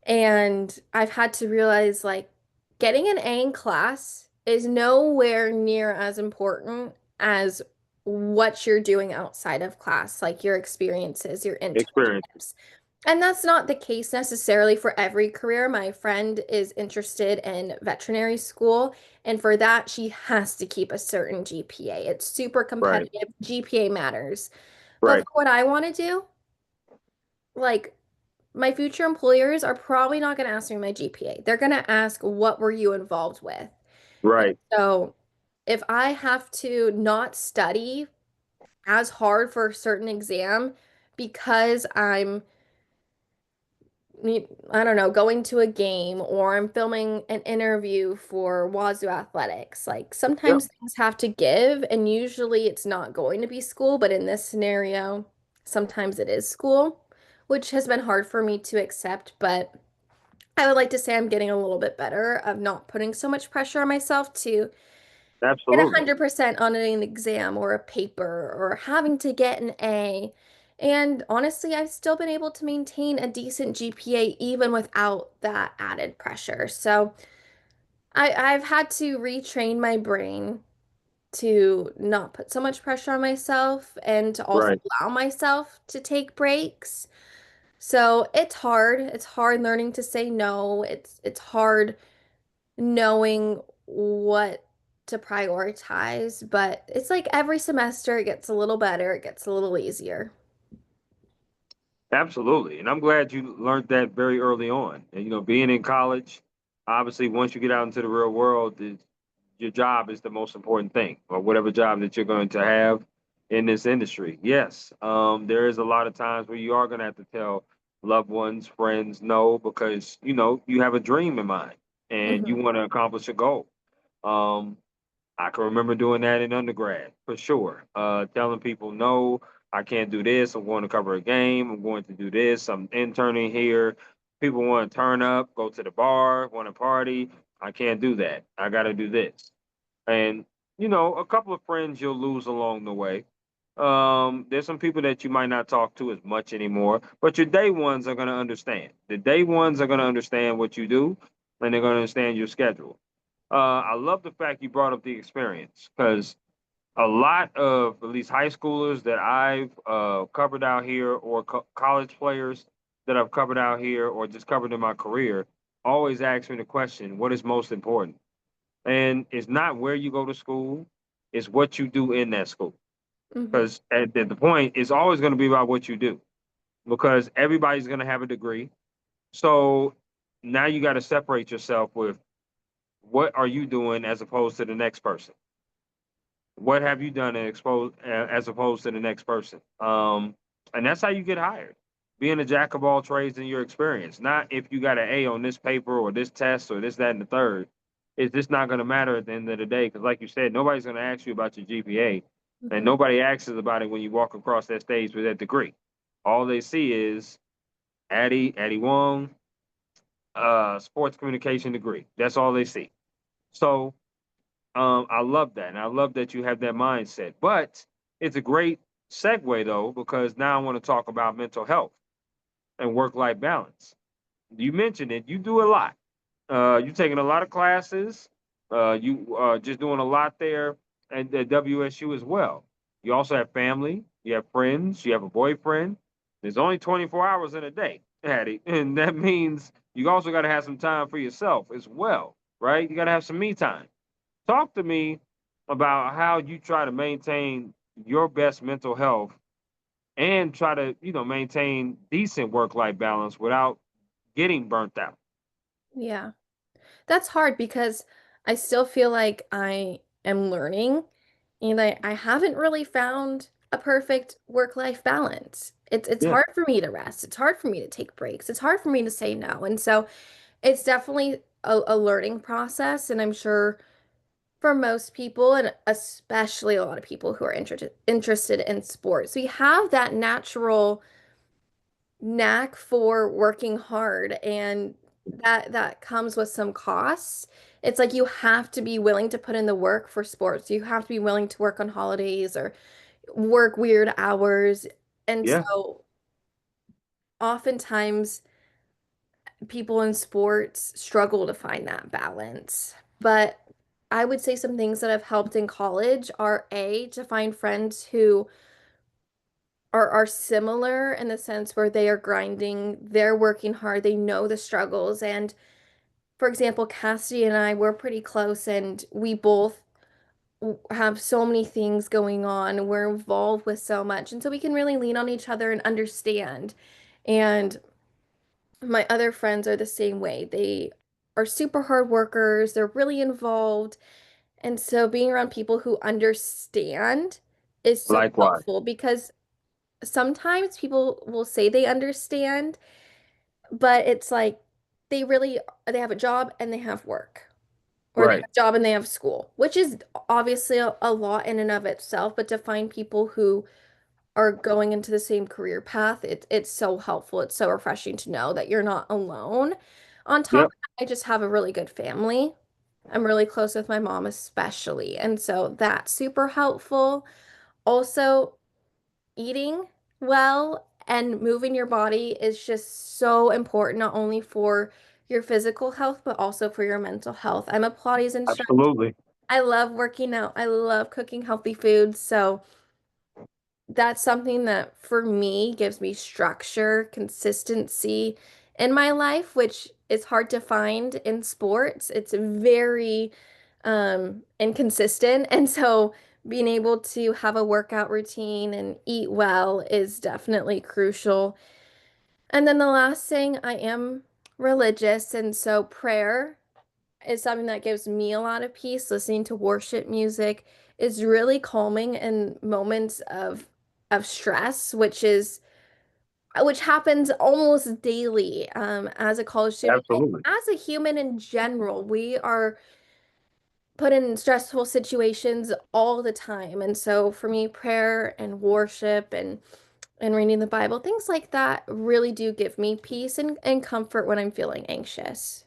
And I've had to realize like getting an A in class is nowhere near as important as what you're doing outside of class, like your experiences, your Experience. internships. And that's not the case necessarily for every career. My friend is interested in veterinary school, and for that, she has to keep a certain GPA. It's super Right. competitive. GPA matters. But Right. for what I want to do, like my future employers are probably not going to ask me my GPA. They're going to ask, what were you involved with? And Right. so if I have to not study as hard for a certain exam because I don't know, going to a game or I'm filming an interview for Wazoo Athletics, like Yep. sometimes things have to give, and usually it's not going to be school, but in this scenario, sometimes it is school, which has been hard for me to accept, but I would like to say I'm getting a little bit better of not putting so much pressure on myself to get Absolutely. 100% on an exam or a paper or having to get an A. And honestly, I've still been able to maintain a decent GPA even without that added pressure. So I've had to retrain my brain to not put so much pressure on myself and to also Right. allow myself to take breaks. So it's hard. It's hard learning to say no. It's hard knowing what to prioritize, but it's like every semester it gets a little better, it gets a little easier. Absolutely. And I'm glad you learned that very early on. And, being in college, obviously, once you get out into the real world, your job is the most important thing, or whatever job that you're going to have in this industry. Yes, there is a lot of times where you are going to have to tell loved ones, friends, no, because, you have a dream in mind and you Hmm. want to accomplish a goal. Um, I can remember doing that in undergrad for sure. Telling people, no, I can't do this. I'm going to cover a game. I'm going to do this. I'm interning here. People want to turn up, go to the bar, want to party. I can't do that. I got to do this. And, a couple of friends you'll lose along the way. There's some people that you might not talk to as much anymore, but your day ones are going to understand. The day ones are going to understand what you do, and they're going to understand your schedule. I love the fact you brought up the experience because a lot of at least high schoolers that I've covered out here or college players that I've covered out here or just covered in my career always ask me the question, what is most important? And it's not where you go to school, it's what you do in that school. Hmm. Because at the point, it's always going to be about what you do because everybody's going to have a degree. So now you got to separate yourself with what are you doing as opposed to the next person? What have you done and exposed as opposed to the next person? And that's how you get hired. Being a jack of all trades in your experience, not if you got an A on this paper or this test or this, that, and the third. It's just not going to matter at the end of the day because, like you said, nobody's going to ask you about your GPA, and Hmm. nobody asks about it when you walk across that stage with that degree. All they see is Addi Wong, sports communication degree. That's all they see. So I love that. And I love that you have that mindset. But it's a great segue, though, because now I want to talk about mental health and work life balance. You mentioned it, you do a lot. You're taking a lot of classes, you just doing a lot there at WSU as well. You also have family. you have friends, you have a boyfriend. There's only 24 hours in a day, Addy. And that means you also got to have some time for yourself as well, right? You got to have some me time. Talk to me about how you try to maintain your best mental health and try to, maintain decent work-life balance without getting burnt out. Yeah. That's hard because I still feel like I am learning and I haven't really found a perfect work-life balance. It's Yeah. hard for me to rest. It's hard for me to take breaks. It's hard for me to say no. And so it's definitely a learning process. And I'm sure for most people, and especially a lot of people who are interested in sports, we have that natural knack for working hard, and that comes with some costs. It's like you have to be willing to put in the work for sports. You have to be willing to work on holidays or work weird hours. And Yeah. so oftentimes people in sports struggle to find that balance. But I would say some things that have helped in college are A, to find friends who are similar in the sense where they are grinding, they're working hard, they know the struggles. And for example, Cassidy and I were pretty close, and we both have so many things going on. We're involved with so much. And so we can really lean on each other and understand. And my other friends are the same way. They are super hard workers, they're really involved. And so being around people who understand is so Likewise. helpful because sometimes people will say they understand, but it's like they have a job and they have work, or they have Right. a job and they have school, which is obviously a lot in and of itself, but to find people who are going into the same career path, it's so helpful. It's so refreshing to know that you're not alone. On top of Yep. that, I just have a really good family. I'm really close with my mom especially, and so that's super helpful. Also, eating well and moving your body is just so important, not only for your physical health, but also for your mental health. I'm a Pilates instructor. Absolutely. I love working out. I love cooking healthy foods. So that's something that for me gives me structure, consistency in my life, which is hard to find in sports. It's very inconsistent. And so being able to have a workout routine and eat well is definitely crucial. And then the last thing, I am religious, and so prayer is something that gives me a lot of peace. Listening to worship music is really calming in moments of stress, which happens almost daily as a college student. And Absolutely. as a human in general, we are put in stressful situations all the time. And so for me, prayer and worship and reading the Bible, things like that really do give me peace and comfort when I'm feeling anxious.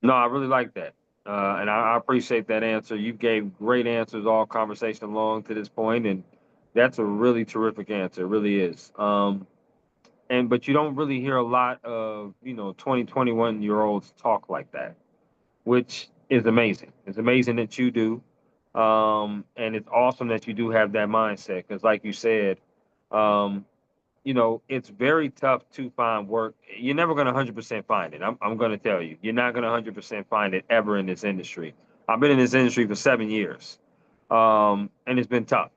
No, I really like that. And I appreciate that answer. You gave great answers all conversation long to this point, and that's a really terrific answer. It really is. And but you don't really hear a lot of, 21 year olds talk like that, which is amazing. It's amazing that you do. And it's awesome that you do have that mindset. Because like you said, um, it's very tough to find work. You're never going to 100% find it. I'm going to tell you, you're not going to 100% find it ever in this industry. I've been in this industry for 7 years, and it's been tough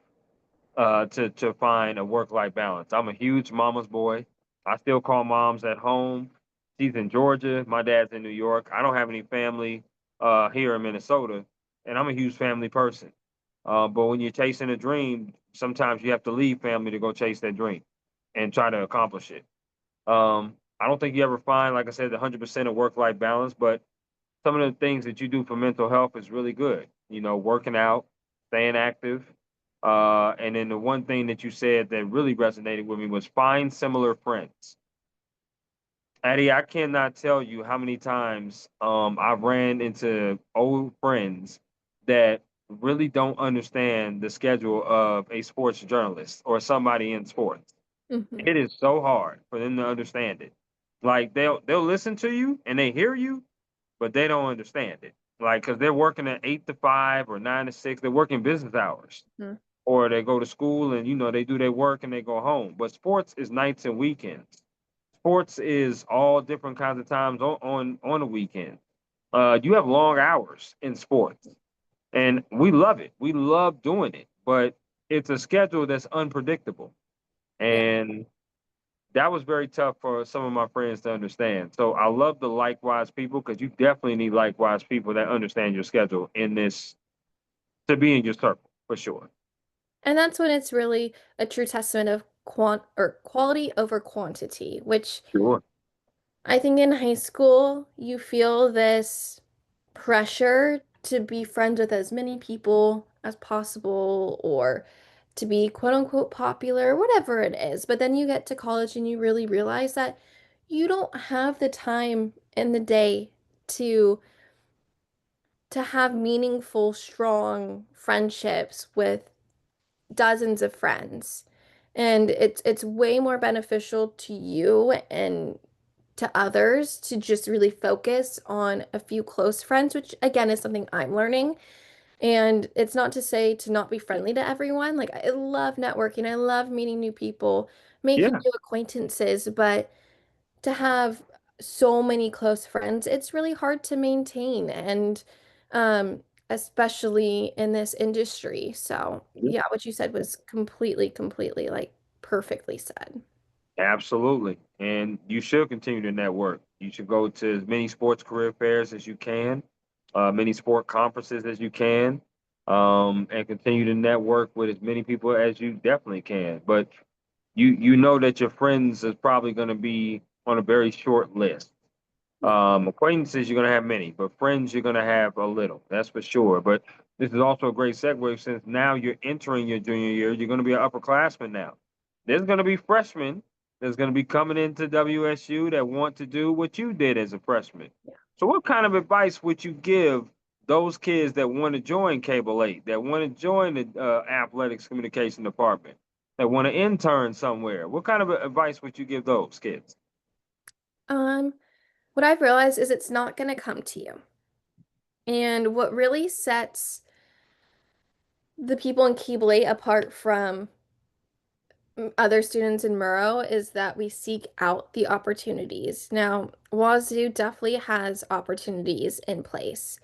to find a work-life balance. I'm a huge mama's boy. I still call moms at home. She's in Georgia. My dad's in New York. I don't have any family here in Minnesota, and I'm a huge family person. But when you're chasing a dream, sometimes you have to leave family to go chase that dream and try to accomplish it. I don't think you ever find, like I said, 100% of work-life balance, but some of the things that you do for mental health is really good. Working out, staying active. And then the one thing that you said that really resonated with me was find similar friends. Addie, I cannot tell you how many times I've ran into old friends that really don't understand the schedule of a sports journalist or somebody in sports. Hmm. It is so hard for them to understand it. Like they'll listen to you and they hear you, but they don't understand it. Like because they're working at 8 to 5 or 9 to 6, they're working business hours. or they go to school and they do their work and they go home. But sports is nights and weekends. Sports is all different kinds of times on the weekend. You have long hours in sports, and we love it. We love doing it, but it's a schedule that's unpredictable, Yeah. and that was very tough for some of my friends to understand. So I love the likewise people because you definitely need likewise people that understand your schedule in this to be in your circle for sure. And that's when it's really a true testament of quality over quantity, which Sure. I think in high school you feel this pressure to be friends with as many people as possible or to be quote unquote popular, whatever it is. But then you get to college and you really realize that you don't have the time in the day to have meaningful, strong friendships with dozens of friends. And it's way more beneficial to you and to others to just really focus on a few close friends, which again is something I'm learning. And it's not to say to not be friendly to everyone. Like I love networking. I love meeting new people, making Yeah. new acquaintances, but to have so many close friends, it's really hard to maintain and especially in this industry. So, yeah, what you said was completely like perfectly said. Absolutely. And you should continue to network. You should go to as many sports career fairs as you can, many sport conferences as you can, and continue to network with as many people as you definitely can. But you know that your friends is probably going to be on a very short list. Yeah. Acquaintances, you're going to have many, but friends, you're going to have a little. That's for sure. But this is also a great segue since now you're entering your junior year. You're going to be an upperclassman now. There's going to be freshmen that's going to be coming into WSU that want to do what you did as a freshman. So, what kind of advice would you give those kids that want to join Cable 8, that want to join the athletics communication department, that want to intern somewhere? What kind of advice would you give those kids? Um, what I've realized is it's not going to come to you. And what really sets the people in Keebley apart from other students in Murrow is that we seek out the opportunities. Now, Wazoo definitely has opportunities in place,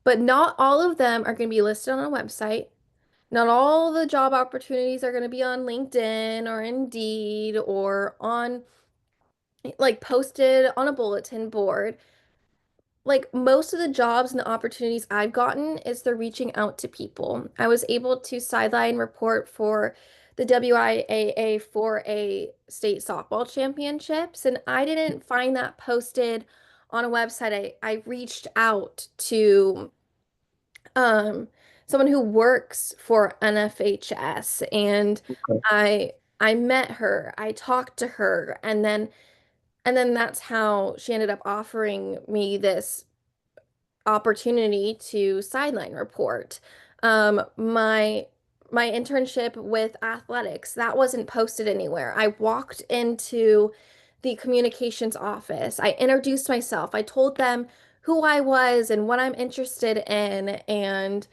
but not all of them are going to be listed on a website. Not all the job opportunities are going to be on LinkedIn or Indeed or on like posted on a bulletin board. Like most of the jobs and the opportunities I've gotten is they're reaching out to people. I was able to sideline report for the WIAA for a state softball championships, and I didn't find that posted on a website. I reached out to um someone who works for NFHS and Okay. I met her, I talked to her, and then that's how she ended up offering me this opportunity to sideline report. My internship with athletics, that wasn't posted anywhere. I walked into the communications office. I introduced myself. I told them who I was and what I'm interested in, and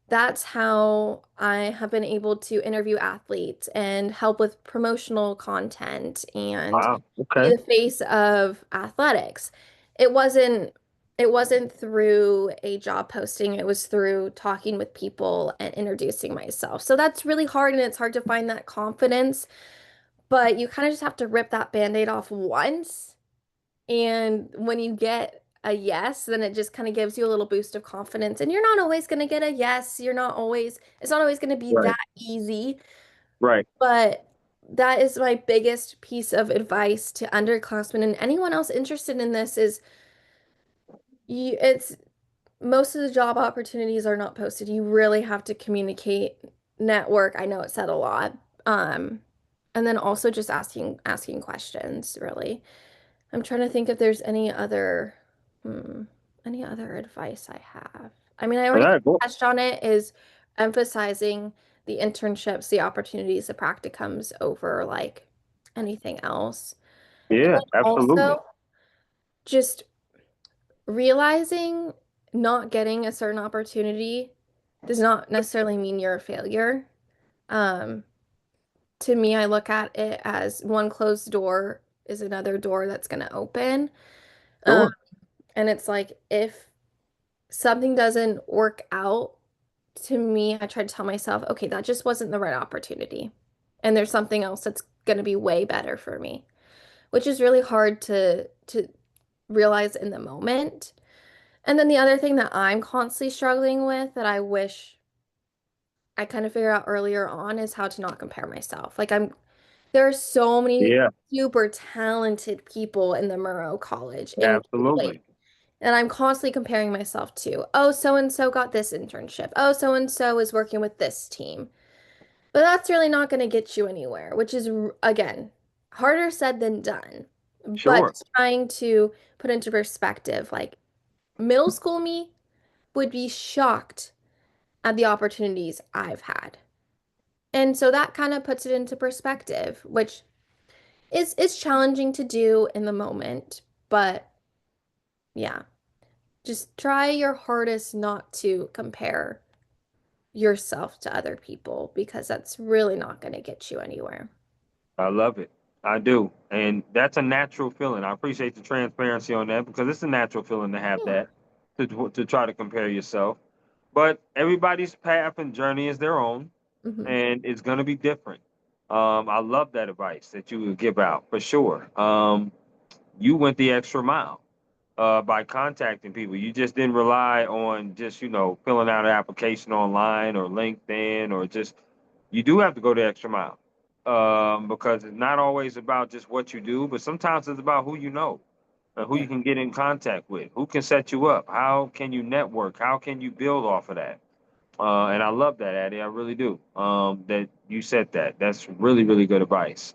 that's how I have been able to interview athletes and help with promotional content and Wow. be Okay. the face of athletics. It wasn't it wasn't through a job posting, it was through talking with people and introducing myself. So that's really hard and it's hard to find that confidence, but you kind of just have to rip that band-aid off once. And when you get a yes, then it just kind of gives you a little boost of confidence. And you're not always going to get a yes. It's not always going to be Right. that easy. Right. But that is my biggest piece of advice to underclassmen and anyone else interested in this is it's most of the job opportunities are not posted. You really have to communicate, network. I know it said a lot. Um, and then also just asking questions, really. I'm trying to think if there's hmm, any other advice I have. I mean, I All already right. Cool. touched on it, is emphasizing the internships, the opportunities, the practicums over like anything else. And Yeah. then Absolutely. also just realizing not getting a certain opportunity does not necessarily mean you're a failure. Um, to me, I look at it as one closed door is another door that's going to open. Um, Sure. and it's like if something doesn't work out, to me, I try to tell myself, okay, that just wasn't the right opportunity. And there's something else that's going to be way better for me, which is really hard to realize in the moment. And then the other thing that I'm constantly struggling with that I wish I kind of figured out earlier on is how to not compare myself. There are so many Yeah, super talented people in the Murrow College in Westlake, absolutely. and I'm constantly comparing myself to, oh, so and so got this internship. Oh, so and so is working with this team. But that's really not going to get you anywhere, which is, again, harder said than done. But Sure. just trying to put into perspective, like middle school me would be shocked at the opportunities I've had. And so that kind of puts it into perspective, which is challenging to do in the moment, but yeah, just try your hardest not to compare yourself to other people because that's really not going to get you anywhere. I love it. I do. And that's a natural feeling. I appreciate the transparency on that because it's a natural feeling to have Yeah. that, to try to compare yourself. But everybody's path and journey is their own, Hmm. and it's going to be different. I love that advice that you would give out for sure. You went the extra mile by contacting people. You just didn't rely on just, filling out an application online or LinkedIn or just, you do have to go the extra mile because it's not always about just what you do, but sometimes it's about who you know and who Yeah. you can get in contact with, who can set you up, how can you network, how can you build off of that. And I love that, Addy. I really do. That you said that. That's really, really good advice.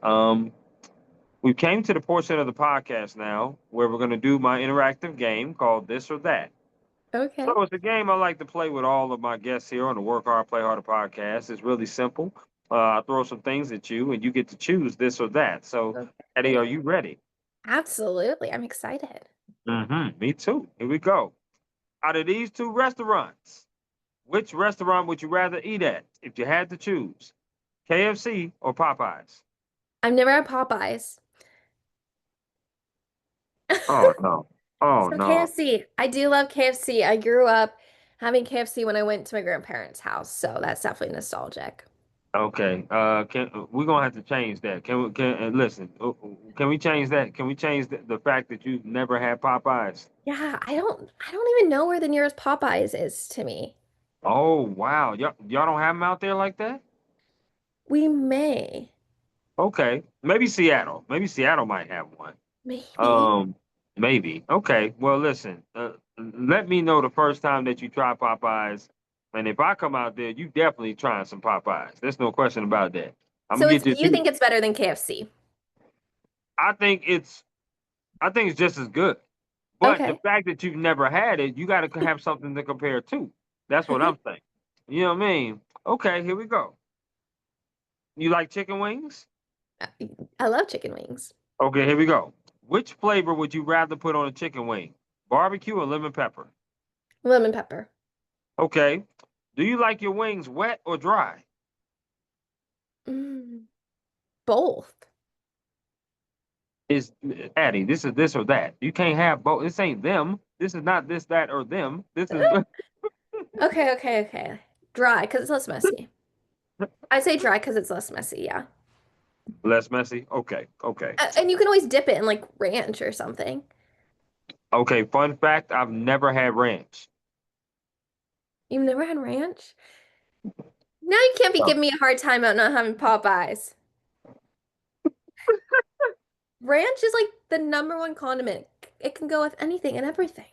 We came to the portion of the podcast now where we're going to do my interactive game called This or That. Okay. So it's a game I like to play with all of my guests here on the Work Hard, Play Harder podcast. It's really simple. I throw some things at you, and you get to choose this or that. So, Eddie, are Okay. you ready? Absolutely. I'm excited. Me too. Here we go. Out of these two restaurants, which restaurant would you rather eat at if you had to choose? KFC or Popeyes? I've never had Popeyes. Oh no. Oh So no. KFC. I do love KFC. I grew up having KFC when I went to my grandparents' house, so that's definitely nostalgic. Okay. Can we're gonna have to change that? Can we? Can listen? Can we change that? Can we change the fact that you've never had Popeyes? Yeah, I don't even know where the nearest Popeyes is to me. Oh wow, y'all don't have them out there like that? We may. Okay, maybe Seattle. Maybe Seattle might have one. Maybe. Um, maybe. Okay. Well, listen. Let me know the first time that you try Popeyes, and if I come out there, you definitely trying some Popeyes. There's no question about that. I'm So gonna it's get you you two. think it's better than KFC? I think it's. I think it's just as good. But the Okay. fact that you've never had it, you got to have something to compare to. That's what I'm saying. You know what I mean? Okay, here we go. You like chicken wings? I love chicken wings. Okay, here we go. Which flavor would you rather put on a chicken wing? Barbecue or lemon pepper? Lemon pepper. Okay. Do you like your wings wet or dry? Mm, both. Is Addie, this is this or that. You can't have both. This ain't them. This is not this, that, or them. This is Okay, okay, okay. Dry because it's less messy. I say dry because it's less messy, yeah. less messy. Okay, okay. And you can always dip it in like ranch or something. Okay, fun fact, I've never had ranch. You've never had ranch? Now you can't be No. giving me a hard time about not having Popeyes. Ranch is like the number one condiment. It can go with anything and everything.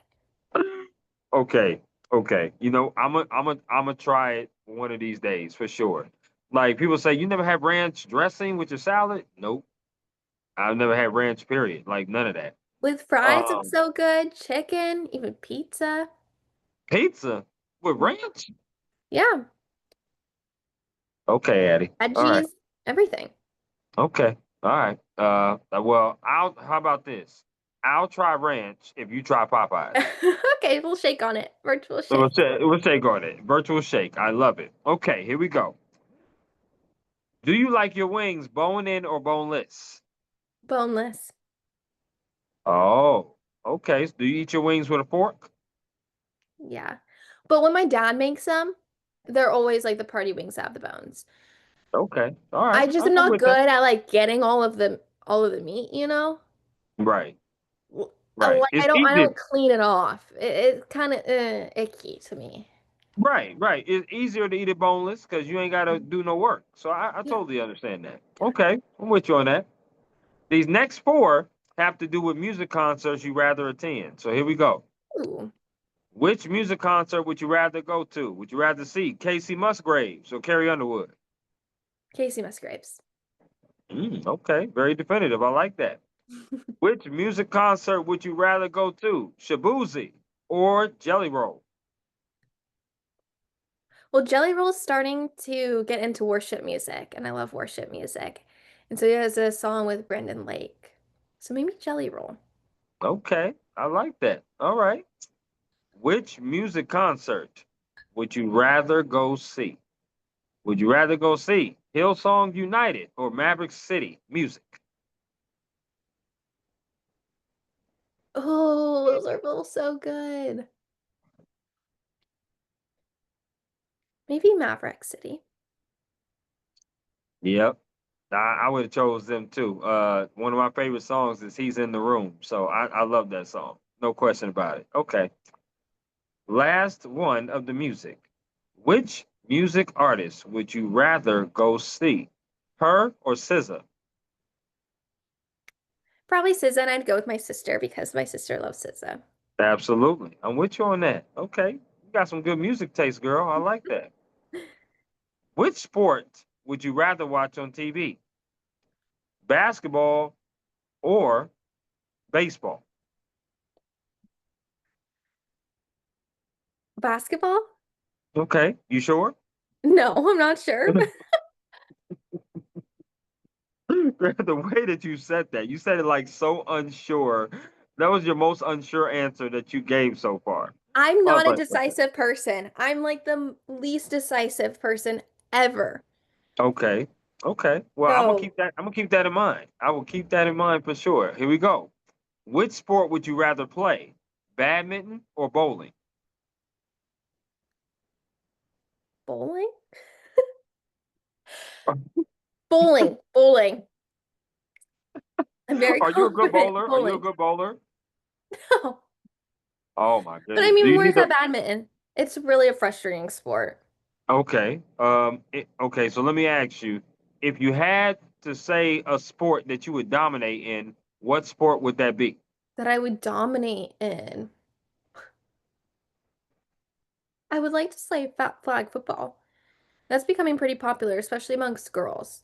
Okay, okay. I'm a try it one of these days for sure. Like people say, you never had ranch dressing with your salad? Nope. I've never had ranch, period. Like none of that. With fries, it's Um, so good. Chicken, even pizza. pizza with Mhm. ranch? Yeah, Okay, Addie. All right. veggies, everything. Okay. All right. Well, how about this? I'll try ranch if you try Popeyes. Okay, we'll shake on it. Virtual It will shake. shake, it will shake on it. Virtual shake. I love it. Okay, here we go. Do you like your wings bone in or boneless? Boneless. Oh, okay. So do you eat your wings with a fork? Yeah. But when my dad makes them, they're always like the party wings have the bones. Okay. All I right. just I'll am go not with that. good at like getting all of the meat, you know? Right. Right. Like I It's don't I easy. don't clean it off. It's kind of icky to me. Right. Right. It's easier to eat it boneless because you ain't got to do no work. So I Yeah. totally understand that. Okay. I'm with you on that. These next four have to do with music concerts you rather attend. So here we go. Ooh, Which music concert would you rather go to? Would you rather see Casey Musgraves or Carrie Underwood? Casey Musgraves. Okay, very definitive. I like that. Which music concert would you rather go to? Shabuzi or Jelly Roll? Well, Jelly Roll's starting to get into worship music, and I love worship music. And so he has a song with Brendan Lake. So maybe Jelly Roll. Okay, I like that. All right. Which music concert would you rather go see? Would you rather go see Hillsong United or Maverick City Music? Oh, those are both so good. Maybe Maverick City. Yep. I would have chose them too. One of my favorite songs is "He's in the Room," so I love that song. No question about it. Okay, last one of the music. Which music artist would you rather go see, her or SZA? Probably SZA, and I'd go with my sister because my sister loves SZA. Absolutely, I'm with you on that. Okay, you got some good music taste, girl. I like that. Which sport would you rather watch on TV, basketball or baseball? Basketball? Okay, you sure? No, I'm not sure. The way that you said it like so unsure. That was your most unsure answer that you gave so far. I'm I was not a like, decisive person. I'm like the least decisive person ever. okay, okay. Well, I'm gonna So, keep that. I'm gonna keep that in mind. I will keep that in mind for sure. Here we go. Which sport would you rather play, badminton or bowling? bowling? Bowling, bowling. I'm very Are you a good confident. bowler? Are you a Bowling. good bowler? No. Oh my But I goodness. Do mean, you where's need a? that badminton? It's really a frustrating sport Okay. Okay. So let me ask you, if you had to say a sport that you would dominate in, what sport would that be? that I would dominate in. I would like to play flag football. That's becoming pretty popular, especially amongst girls.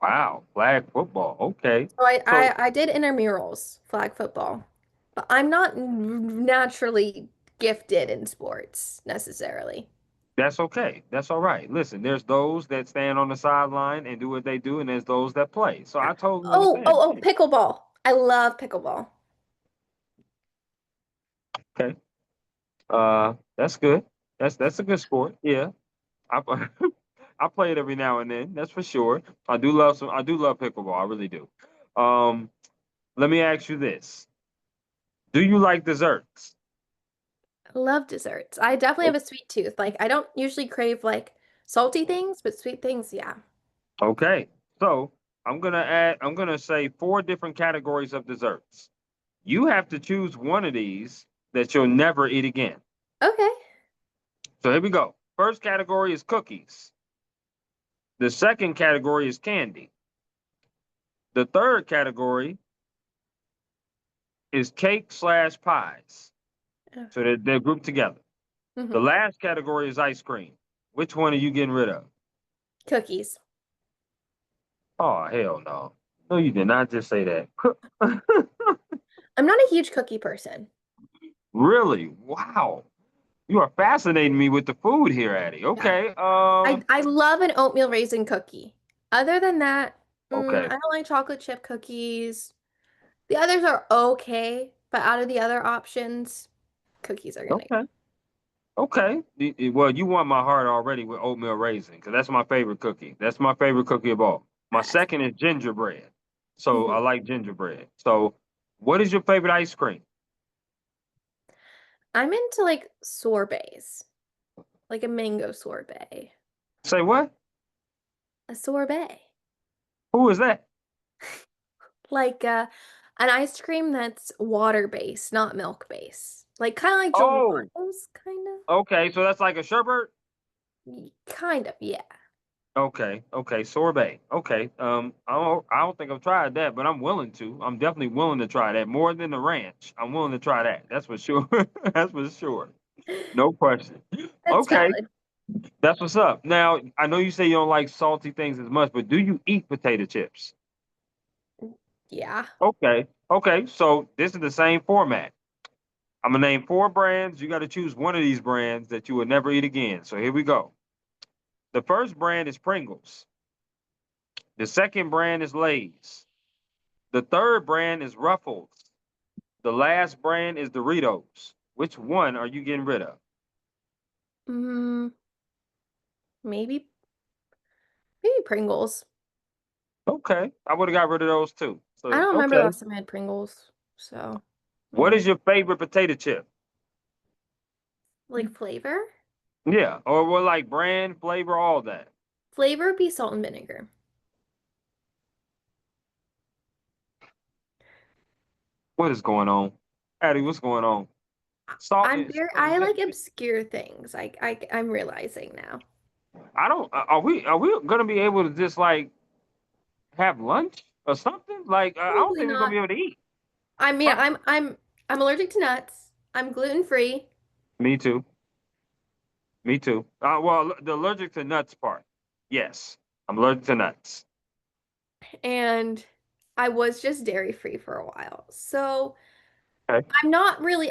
Wow, flag football. Okay. So I, So I, I did intramurals, flag football, but I'm not naturally gifted in sports necessarily. that's okay. That's all right. Listen, there's those that stand on the sideline and do what they do, and there's those that play. So Yeah. I totally Oh, understand. oh, oh, pickleball. I love pickleball. Okay. That's good. That's a good sport. Yeah. I I play it every now and then. That's for sure. I do love pickleball. I really do. Um, let me ask you this. Do you like desserts? I love desserts. I definitely have a sweet tooth. Like I don't usually crave like salty things, but sweet things, yeah. Okay. So I'm gonna say four different categories of desserts. You have to choose one of these that you'll never eat again. Okay. So here we go. First category is cookies. The second category is candy. The third category is cake slash pies. So they're grouped together. The Mm-hmm. last category is ice cream. Which one are you getting rid of? Cookies. Oh, hell no. No, you did not just say that. I'm not a huge cookie person. Really? Wow. You are fascinating me with the food here, Addie. Yeah. Okay. I love an oatmeal raisin cookie. Other than that, I Okay. don't like chocolate chip cookies. The others are okay, but out of the other options, cookies are gonna Okay. go. Okay. Well, you won my heart already with oatmeal raisin because that's my favorite cookie. That's my favorite cookie of all. My Yes. second is gingerbread. So I Mhm. like gingerbread. So, what is your favorite ice cream? I'm into like sorbets, like a mango sorbet. Say what? A sorbet. Who is that? Like an ice cream that's water based, not milk based. Like kind of like Oh, gelatos, kind of. okay. So that's like a sherbet. Kind of, yeah. Okay, okay, sorbet. Okay. I don't think I've tried that, but I'm willing to. I'm definitely willing to try that more than the ranch. I'm willing to try that. That's for sure. That's for sure. No question. That's Okay, valid. that's what's up. Now, I know you say you don't like salty things as much, but do you eat potato chips? Yeah. Okay, okay. So this is the same format. I'm gonna name four brands. You got to choose one of these brands that you would never eat again. So here we go. The first brand is Pringles. The second brand is Lay's. The third brand is Ruffles. The last brand is Doritos. Which one are you getting rid of? Mm, maybe maybe Pringles. Okay, I would have got rid of those too. I So don't remember the okay, last time I had Pringles. So, what yeah. is your favorite potato chip? Like flavor? Yeah, or what like brand, flavor, all that. Flavor would be salt and vinegar. What is going on, Addie? What's going on? Salt I'm is. very I like obscure things. I'm realizing now. I don't. Are we gonna be able to just like have lunch or something? Like I don't Probably think we're gonna be not. able to eat. I mean, Huh. I'm allergic to nuts. I'm gluten free, Me too. Me too. Well, the allergic to nuts part. Yes, I'm allergic to nuts. and I was just dairy free for a while. So Okay.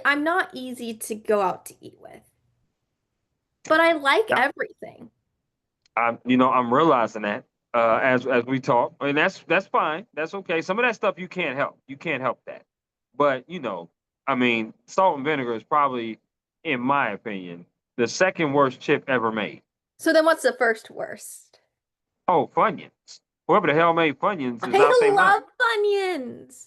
I'm not easy to go out to eat with, but I like Yeah. everything. I'm realizing that as we talk, and that's fine. That's okay. Some of that stuff you can't help. You can't help that. But I mean, salt and vinegar is probably, in my opinion, the second worst chip ever made. So then what's the first worst? Oh, Funyuns. Whoever the hell made Funyuns is out I their mind. love Funyuns.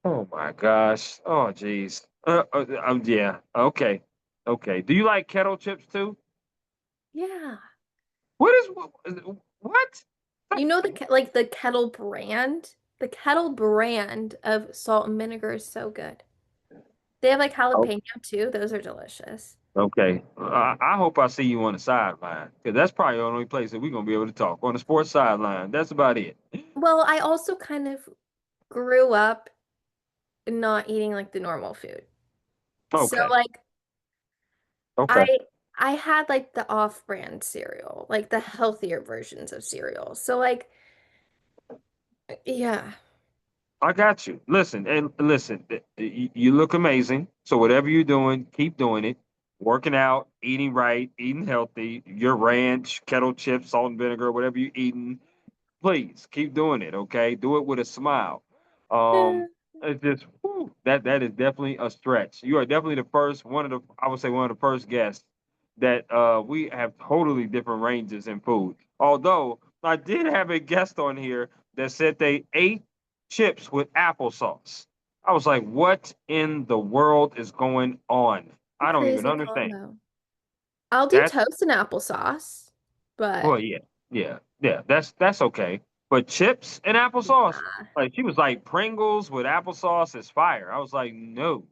Oh my gosh. Oh geez. Yeah. Okay. Okay. Do you like kettle chips too? Yeah. What is what? You know like the Kettle brand? The Kettle brand of salt and vinegar is so good. They have like jalapeno too. Those are delicious. Okay. I hope I see you on the sideline because that's probably the only place that we're gonna be able to talk on the sports sideline. That's about it. Well, I also kind of grew up not eating like the normal food. So Okay. like Okay. I I had like the off-brand cereal, like the healthier versions of cereal. So like yeah. I got you. Listen and listen. You look amazing. So whatever you're doing, keep doing it. Working out, eating right, eating healthy. Your ranch, kettle chips, salt and vinegar, whatever you're eating, please keep doing it. Okay, do it with a smile. Yeah. It's just that is definitely a stretch. You are definitely the first one of the I would say one of the first guests that we have totally different ranges in food. Although I did have a guest on here that said they ate chips with applesauce. I was like, what in the world is going on? I don't even Crazy understand. combo. I'll do That toast and applesauce, Well, but yeah, yeah. That's okay. But chips and applesauce, yeah. like she was like Pringles with applesauce is fire. I was like, no,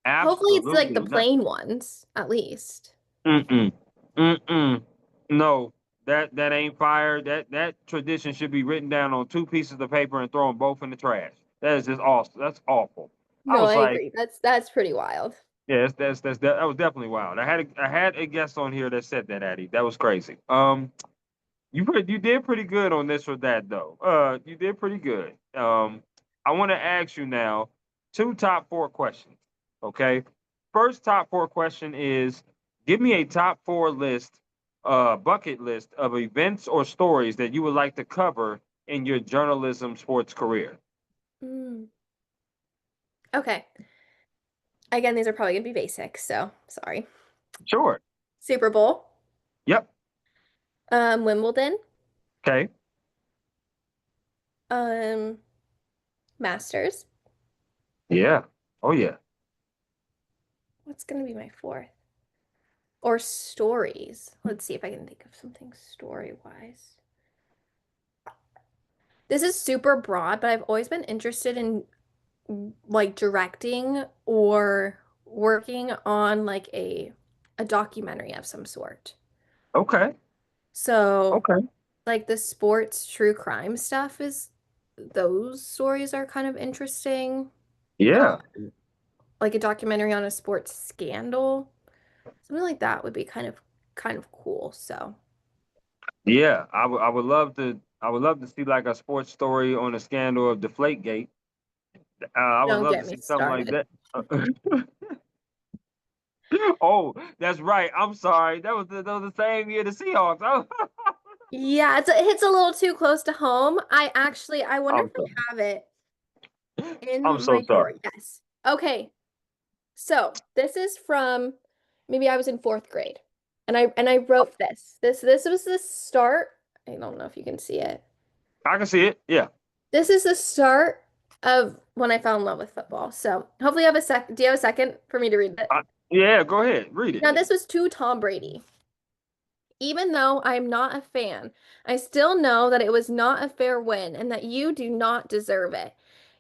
Hopefully it's like the absolutely not. plain ones, at least. Mm-mm. Mm-mm. No, that ain't fire. That tradition should be written down on two pieces of paper and throw them both in the trash. That is just awesome. That's awful. I No, was I like, agree. That's pretty wild. yeah, that was definitely wild. I had a guest on here that said that, Addy. That was crazy. You did pretty good on this or that though. You did pretty good. I want to ask you now two top four questions. Okay. First top four question is give me a top four list, bucket list of events or stories that you would like to cover in your journalism sports career. Mm. Okay. Again, these are probably gonna be basic, so sorry. Sure. Super Bowl, Yep. Wimbledon, Okay. um, Masters. Yeah. Oh yeah. What's gonna be my fourth? Or stories. Let's see if I can think of something story-wise. This is super broad, but I've always been interested in like directing or working on like a documentary of some sort. Okay. So, Okay. like the sports true crime stuff is those stories are kind of interesting. Yeah. Like a documentary on a sports scandal. Something like that would be kind of cool. So, Yeah. I would love to see like a sports story on a scandal of Deflategate. I would don't love to get me see something like started. that. Oh, that's right. I'm sorry. That was the same year the Seahawks. Oh, Yeah, it hits a little too close to home. I wonder I'm if sorry. I have it I'm in so my sorry. drawer. Yes. Okay. So this is from maybe I was in fourth grade, and I wrote this. This was the start. I don't know if you can see it. I can see it. Yeah. This is the start of when I fell in love with football. So hopefully you have a sec. Do you have a second for me to read it? I, yeah. Go ahead. Read it. Now this was to Tom Brady. Even though I am not a fan, I still know that it was not a fair win and that you do not deserve it.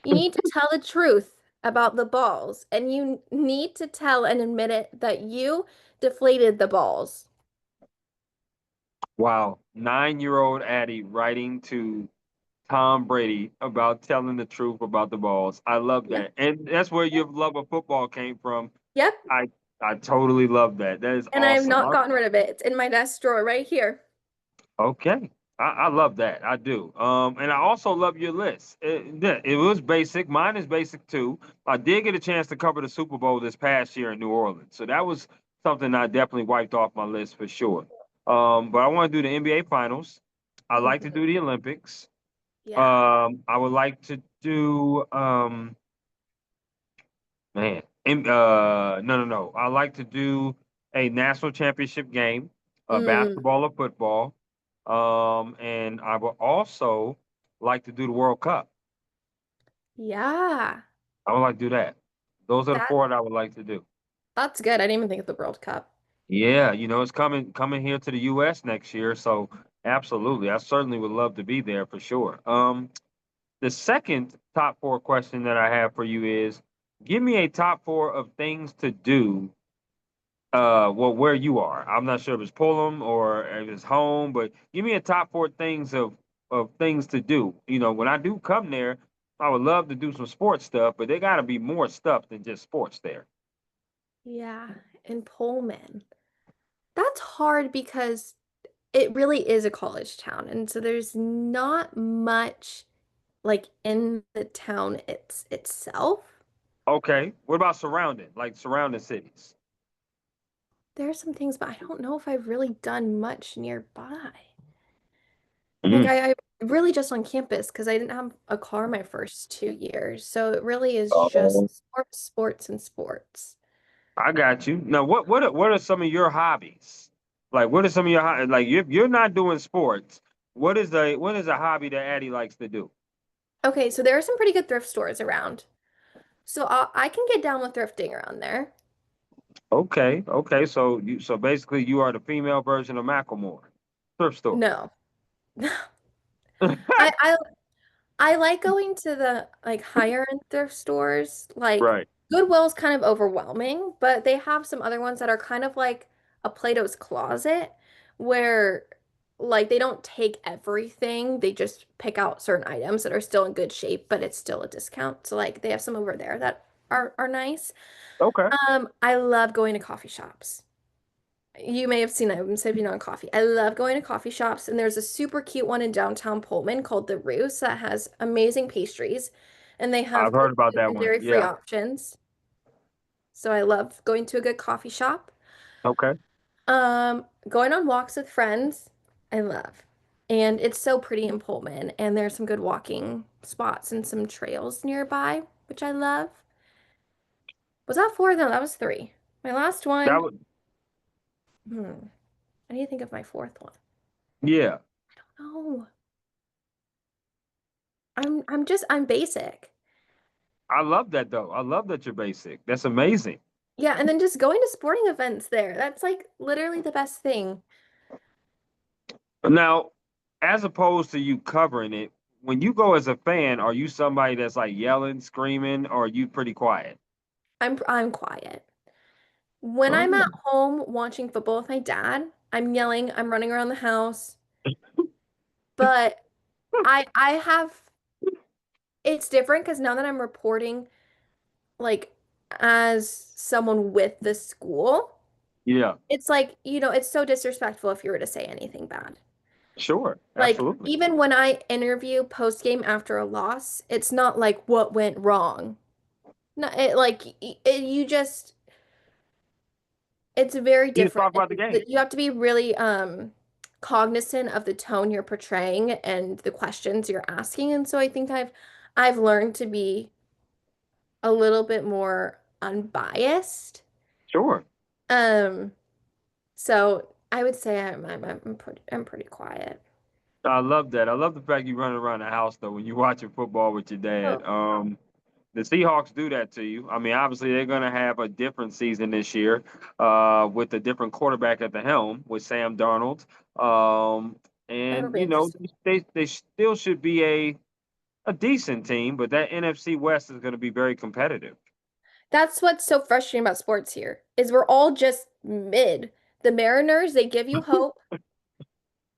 You need to tell the truth about the balls, and you need to tell and admit it that you deflated the balls. Wow. 9-year-old Addy writing to Tom Brady about telling the truth about the balls. I love Yep. that. And that's where your love of football came from. Yep. I I totally love that. That is And I have awesome. not gotten rid of it. It's in my desk drawer right here. Okay. I love that. I do. And I also love your list. Yeah, it was basic. Mine is basic too. I did get a chance to cover the Super Bowl this past year in New Orleans. So that was something I definitely wiped off my list for sure. But I want to do the NBA Finals. I like to Mhm. do the Olympics. Yeah. I would like to do man, no, no, no. I like to do a national championship game, Mm, basketball or football. And I would also like to do the World Cup. yeah. I would like to do that. Those are the That four that I would like to do. that's good. I didn't even think of the World Cup. Yeah, it's coming here to the US next year, so absolutely. I certainly would love to be there for sure. The second top four question that I have for you is give me a top four of things to do well, where you are. I'm not sure if it's Pullum or if it's home, but give me a top four things of things to do. When I do come there, I would love to do some sports stuff, but there got to be more stuff than just sports there. Yeah. In Pullman. That's hard because it really is a college town. And so there's not much like in the town itself. Okay, what about surrounding cities? There are some things, but I don't know if I've really done much nearby. Like Mm. I really just on campus because I didn't have a car my first 2 years. So it really is Oh, just sports and sports. I got you. Now, what are some of your hobbies? Like, what are some of your like? If you're not doing sports, what is a hobby that Addie likes to do? Okay, so there are some pretty good thrift stores around. So I can get down with thrifting around there. Okay, okay. So basically you are the female version of Macklemore. Thrift store. No. I I like going to the like higher end thrift stores. Like Right. Goodwill's kind of overwhelming, but they have some other ones that are kind of like a Plato's Closet where like they don't take everything. They just pick out certain items that are still in good shape, but it's still a discount. So like they have some over there that are nice. Okay. I love going to coffee shops. You may have seen it. I'm sipping on coffee. I love going to coffee shops, and there's a super cute one in downtown Pullman called The Roost that has amazing pastries, and they I've have heard about gluten that and one. dairy-free Yeah. options. So I love going to a good coffee shop. Okay. Going on walks with friends, I love. And it's so pretty in Pullman, and there's some good walking spots and some trails nearby, which I love. Was that four? No, that was three. My last That one. would, I need to think of my fourth one. yeah. No, I'm basic. I love that though. I love that you're basic. That's amazing. Yeah, and then just going to sporting events there. That's like literally the best thing. Now, as opposed to you covering it, when you go as a fan, are you somebody that's like yelling, screaming, or are you pretty quiet? I'm quiet. When I'm at Oh, home watching football with my dad, I'm yelling, I'm running around the house, but I have it's different because now that I'm reporting like as someone with the school, yeah, it's like, it's so disrespectful if you were to say anything bad. sure, Like absolutely. even when I interview post game after a loss, it's not like what went wrong. No, you just it's very You just different. talk about the game. You have to be really cognizant of the tone you're portraying and the questions you're asking. And so I think I've learned to be a little bit more unbiased. Sure. Um, so I would say I'm pretty quiet. I love that. I love the fact you running around the house though when you're watching football with your Oh, dad. The Seahawks do that to you. I mean, obviously they're going to have a different season this year, with a different quarterback at the helm with Sam Darnold. Um, that'll and be you know interesting. they still should be a decent team, but that NFC West is going to be very competitive. That's what's so frustrating about sports here, is we're all just mid. The Mariners, they give you hope,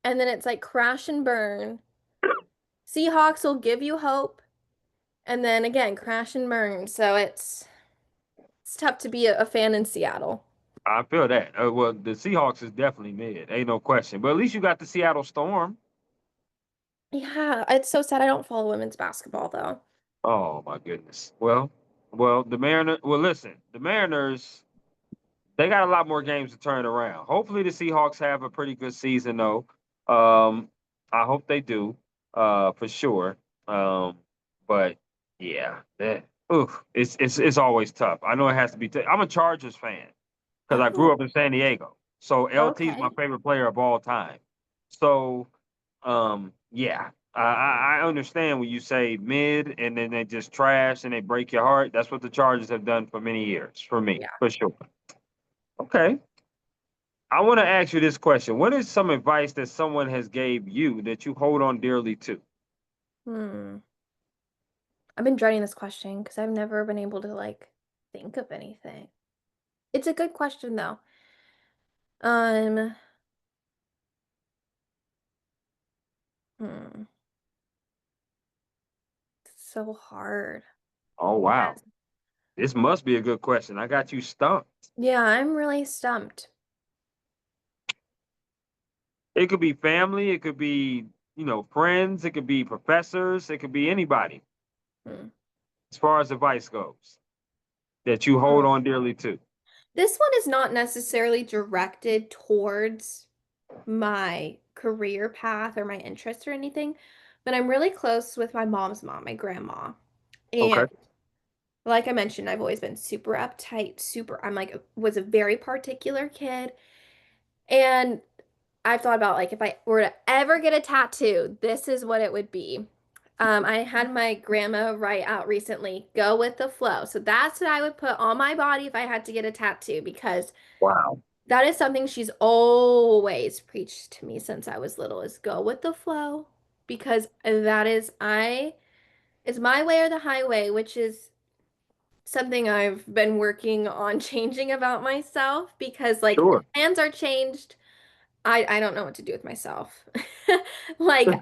and then it's like crash and burn. Seahawks will give you hope, and then again, crash and burn. So it's tough to be a fan in Seattle. I feel that. Well, the Seahawks is definitely mid, ain't no question. But at least you got the Seattle Storm. Yeah, it's so sad I don't follow women's basketball though. Oh my goodness. Well, the Mariners. Well, listen, the Mariners. They got a lot more games to turn around. Hopefully, the Seahawks have a pretty good season, though. Um, I hope they do, for sure. Um, but yeah, it's always tough. I know it has to be. I'm a Chargers fan because I grew Oh, up in San Diego, so LT is my okay. favorite player of all time. So, yeah, I understand when you say mid and then they just trash and they break your heart. That's what the Chargers have done for many years for me, Yeah. for sure. Okay. I want to ask you this question. What is some advice that someone has gave you that you hold on dearly to? Hmm. I've been dreading this question because I've never been able to like think of anything. It's a good question though. Um, hmm. It's so hard. Oh, wow. Because This must be a good question. I got you stumped. yeah, I'm really stumped. It could be family, it could be, friends, it could be professors, it could be anybody Hmm. as far as advice goes that you hold Hmm. on dearly to. This one is not necessarily directed towards my career path or my interests or anything, but I'm really close with my mom's mom, my grandma. Okay. And like I mentioned, I've always been super uptight, I'm like, was a very particular kid. And I've thought about like if I were to ever get a tattoo, this is what it would be. I had my grandma write out recently, go with the flow. So that's what I would put on my body if I had to get a tattoo because Wow. that is something she's always preached to me since I was little is go with the flow because that is my way or the highway, which is something I've been working on changing about myself because like if the Sure. plans are changed, I don't know what to do with myself. Like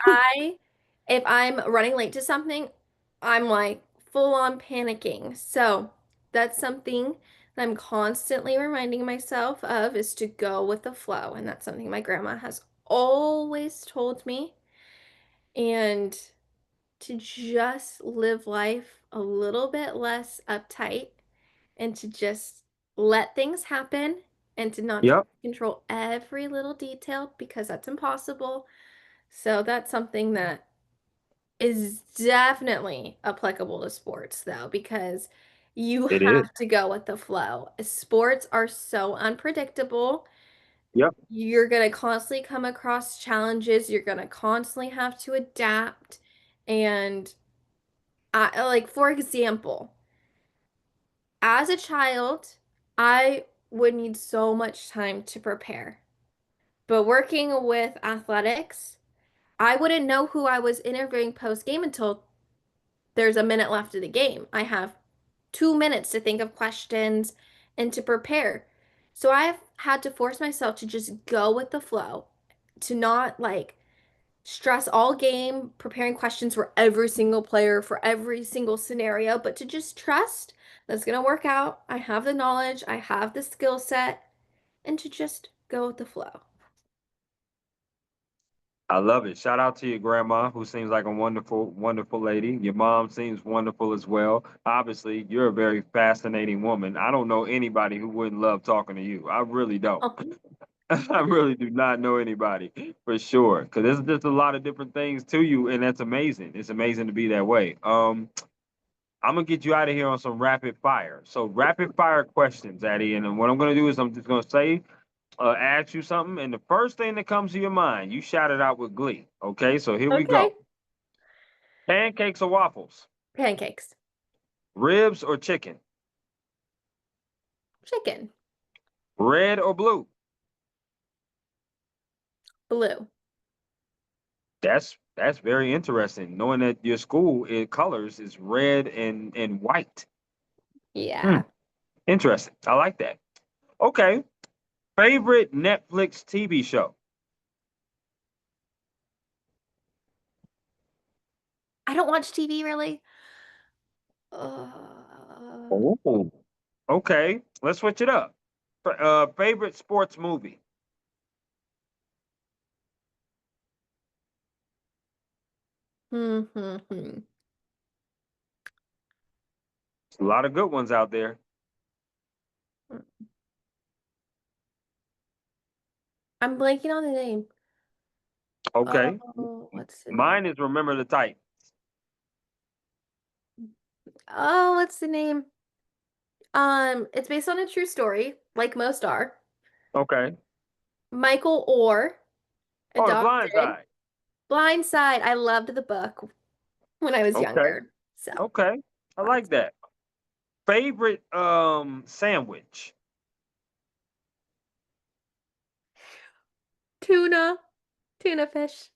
if I'm running late to something, I'm like full on panicking. So that's something that I'm constantly reminding myself of is to go with the flow. And that's something my grandma has always told me. And to just live life a little bit less uptight and to just let things happen and to not try Yep. to control every little detail because that's impossible. So that's something that is definitely applicable to sports though, because You It is. have to go with the flow. Sports are so unpredictable. Yep. You're going to constantly come across challenges. You're going to constantly have to adapt. And like, for example, as a child, I would need so much time to prepare. But working with athletics, I wouldn't know who I was interviewing post game until there's a minute left of the game. I have 2 minutes to think of questions and to prepare. So I've had to force myself to just go with the flow, to not like stress all game preparing questions for every single player, for every single scenario, but to just trust that's going to work out. I have the knowledge, I have the skill set, and to just go with the flow. I love it. Shout out to your grandma, who seems like a wonderful, wonderful lady. Your mom seems wonderful as well. Obviously, you're a very fascinating woman. I don't know anybody who wouldn't love talking to you. I really don't. Oh, I really do not know anybody for sure, because there's just a lot of different things to you, and that's amazing. It's amazing to be that way. I'm gonna get you out of here on some rapid fire. So rapid fire questions, Addy, and then what I'm gonna do is I'm just gonna say, ask you something, and the first thing that comes to your mind, you shout it out with glee. Okay, so here we okay. go. Pancakes or waffles? Pancakes. Ribs or chicken? Chicken. Red or blue? Blue. That's very interesting. Knowing that your school in colors is red and white. Hmm, Yeah. interesting. I like that. Okay. Favorite Netflix TV show? I don't watch TV really. Uh, Oh. Okay. Let's switch it up. Favorite sports movie? hmm, hmm, hmm. There's a lot of good ones out there. I'm blanking on the name. Okay. Oh, what's the name? Mine is Remember the Titans. Oh, what's the name? It's based on a true story, like most are. Okay. Michael Orr Oh, The Blind adopted Side. Blindside. I loved the book when I was Okay. younger. So, Okay. I like Blindside. that. Favorite sandwich? Tuna, tuna fish.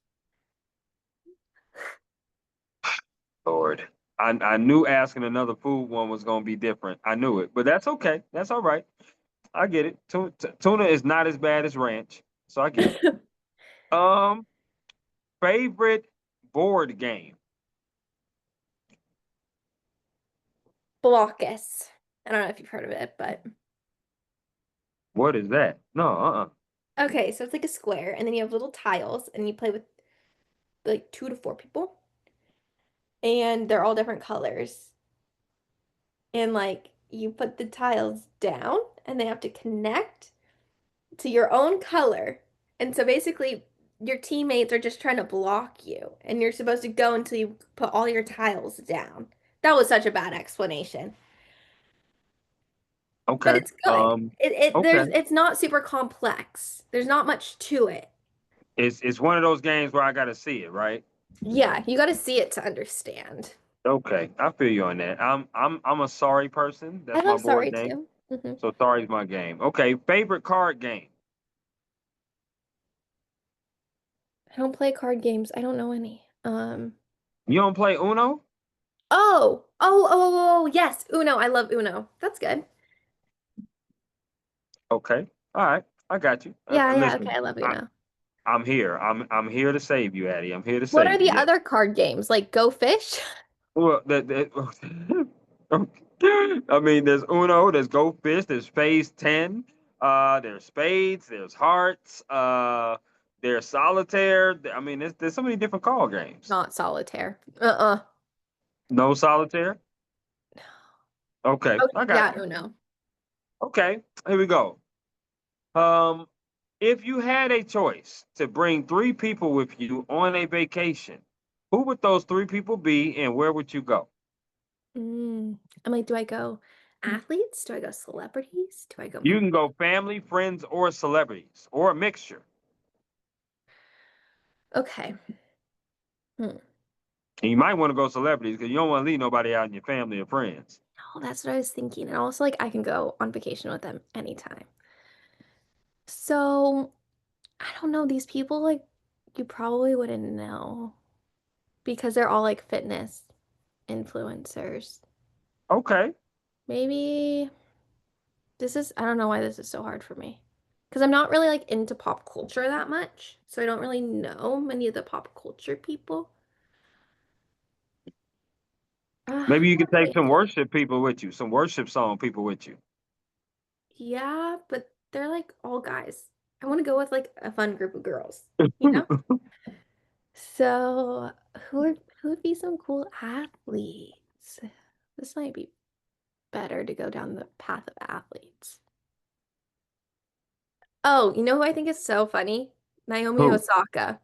Lord. I knew asking another food one was gonna be different. I knew it, but that's okay. That's all right. I get it. Tuna is not as bad as ranch, so I get it. Um, favorite board game. Blockus. I don't know if you've heard of it, but What is that? No, okay, so it's like a square, and then you have little tiles, and you play with like 2 to 4 people, and they're all different colors. And like you put the tiles down, and they have to connect to your own color. And so basically, your teammates are just trying to block you, and you're supposed to go until you put all your tiles down. That was such a bad explanation, but okay. it's good. Okay. It's not super complex. There's not much to it. It's one of those games where I gotta see it, right? Yeah, you got to see it to understand. Okay, I feel you on that. I'm a sorry person. I That's my love board Sorry name. too. So sorry's my game. Okay, favorite card game. I don't play card games. I don't know any. You don't play Uno? Yes, Uno. I love Uno. That's good. Okay. All right. I got you. Yeah, yeah, okay, Listen, I love Uno. I'm here. I'm here to save you, Addie. I'm here to What are save you. the Yeah. other card games? Like Go Fish? Well, I mean, there's Uno, there's Go Fish, there's Phase 10, there's Spades, there's Hearts, there's Solitaire. I mean, there's so many different card games. Not solitaire. Uh-uh. No Solitaire? Okay, Oh, I got yeah, you. Uno. Okay, here we go. Um, if you had a choice to bring three people with you on a vacation, who would those three people be and where would you go? I'm like, do I go athletes? Do I go celebrities? Do I go You movie? can go family, friends, or celebrities, or a mixture. Okay. Hmm. And you might want to go celebrities because you don't want to leave nobody out in your family or friends. Oh, that's what I was thinking. And also, like, I can go on vacation with them anytime. So, I don't know. These people, like, you probably wouldn't know because they're all like fitness influencers. Okay. Maybe I don't know why this is so hard for me. Because I'm not really like into pop culture that much. So I don't really know many of the pop culture people. Maybe you What could do I take some answer? worship people with you, some worship song people with you. Yeah, but they're like all guys. I want to go with like a fun group of girls, you know? So who would be some cool athletes? This might be better to go down the path of athletes. Oh, you know who I think is so funny? Naomi Who? Osaka.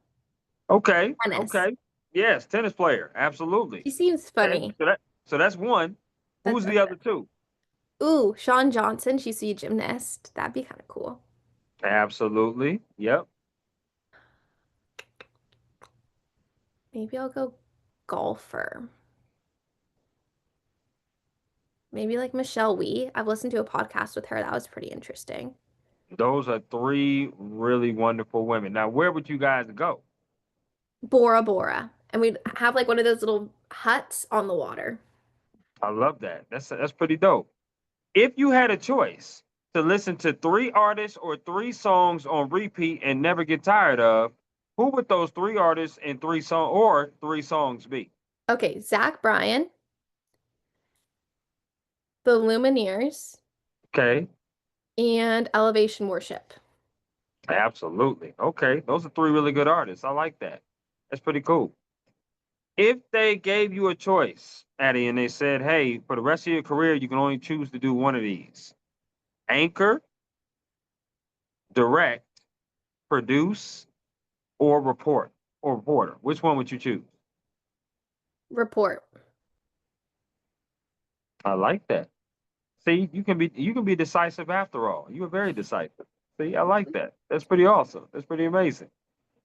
Okay. Tennis. Okay. Yes, tennis player. Absolutely. She seems Okay. funny. So that's one. That's Who's the okay. other two? Ooh, Shawn Johnson. She's a gymnast. That'd be kind of cool. Absolutely. Yep. Maybe I'll go golfer. Maybe like Michelle Wie. I've listened to a podcast with her. That was pretty interesting. Those are three really wonderful women. Now, where would you guys go? Bora Bora. And we'd have like one of those little huts on the water. I love that. That's pretty dope. If you had a choice to listen to three artists or three songs on repeat and never get tired of, who would those three artists and three songs be? Okay, Zach Bryan, the Lumineers, Okay, and Elevation Worship. absolutely. Okay, those are three really good artists. I like that. That's pretty cool. If they gave you a choice, Addie, and they said, "Hey, for the rest of your career, you can only choose to do one of these: anchor, direct, produce, or reporter. Which one would you choose?" Report. I like that. See, you can be decisive after all. You were very decisive. See, I like that. That's pretty awesome. That's pretty amazing.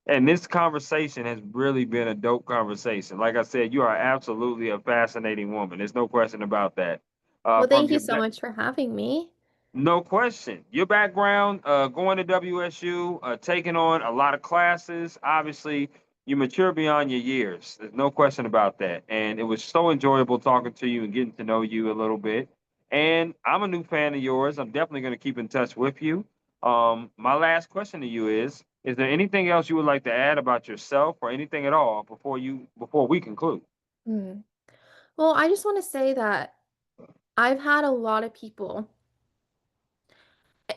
And this conversation has really been a dope conversation. Like I said, you are absolutely a fascinating woman. There's no question about that. Well, From thank you your so much for having me. No question. Your background, going to WSU, taking on a lot of classes. Obviously, you mature beyond your years. There's no question about that. And it was so enjoyable talking to you and getting to know you a little bit. And I'm a new fan of yours. I'm definitely going to keep in touch with you. My last question to you is there anything else you would like to add about yourself or anything at all before we conclude? Hmm. Well, I just want to say that I've had a lot of people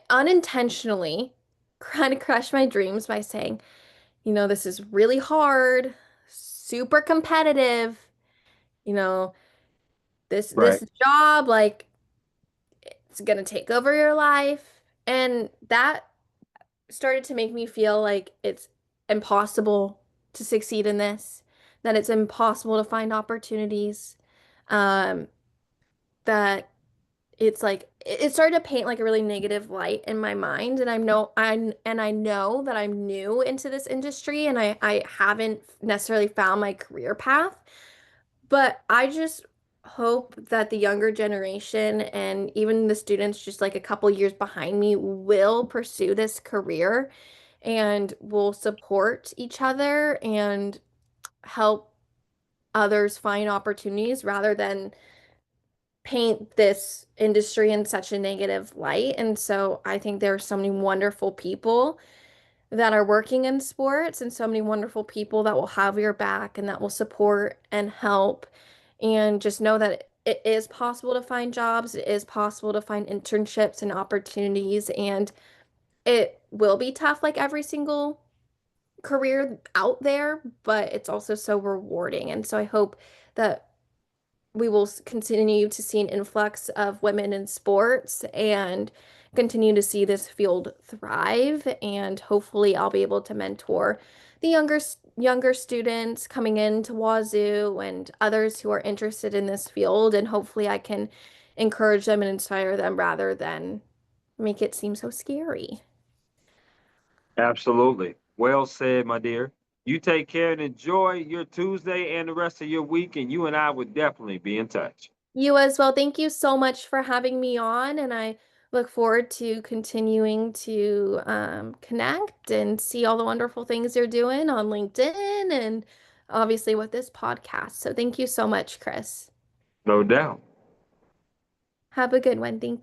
unintentionally kind of crush my dreams by saying, this is really hard, super competitive, you know, this Right. job, like, it's gonna take over your life. And that started to make me feel like it's impossible to succeed in this, that it's impossible to find opportunities, um, that it's like it started to paint like a really negative light in my mind. And I know that I'm new into this industry and I haven't necessarily found my career path. But I just hope that the younger generation and even the students just like a couple years behind me will pursue this career and will support each other and help others find opportunities rather than paint this industry in such a negative light. And so I think there are so many wonderful people that are working in sports and so many wonderful people that will have your back and that will support and help. And just know that it is possible to find jobs, it is possible to find internships and opportunities, and it will be tough like every single career out there, but it's also so rewarding. And so I hope that we will continue to see an influx of women in sports and continue to see this field thrive, and hopefully I'll be able to mentor the younger students coming into Wazoo and others who are interested in this field, and hopefully I can encourage them and inspire them rather than make it seem so scary. Absolutely. Well said, my dear. You take care and enjoy your Tuesday and the rest of your week, and you and I would definitely be in touch. You as well. Thank you so much for having me on, and I look forward to continuing to connect and see all the wonderful things you're doing on LinkedIn and obviously with this podcast. So thank you so much, Chris. No doubt. Have a good one. Thank you.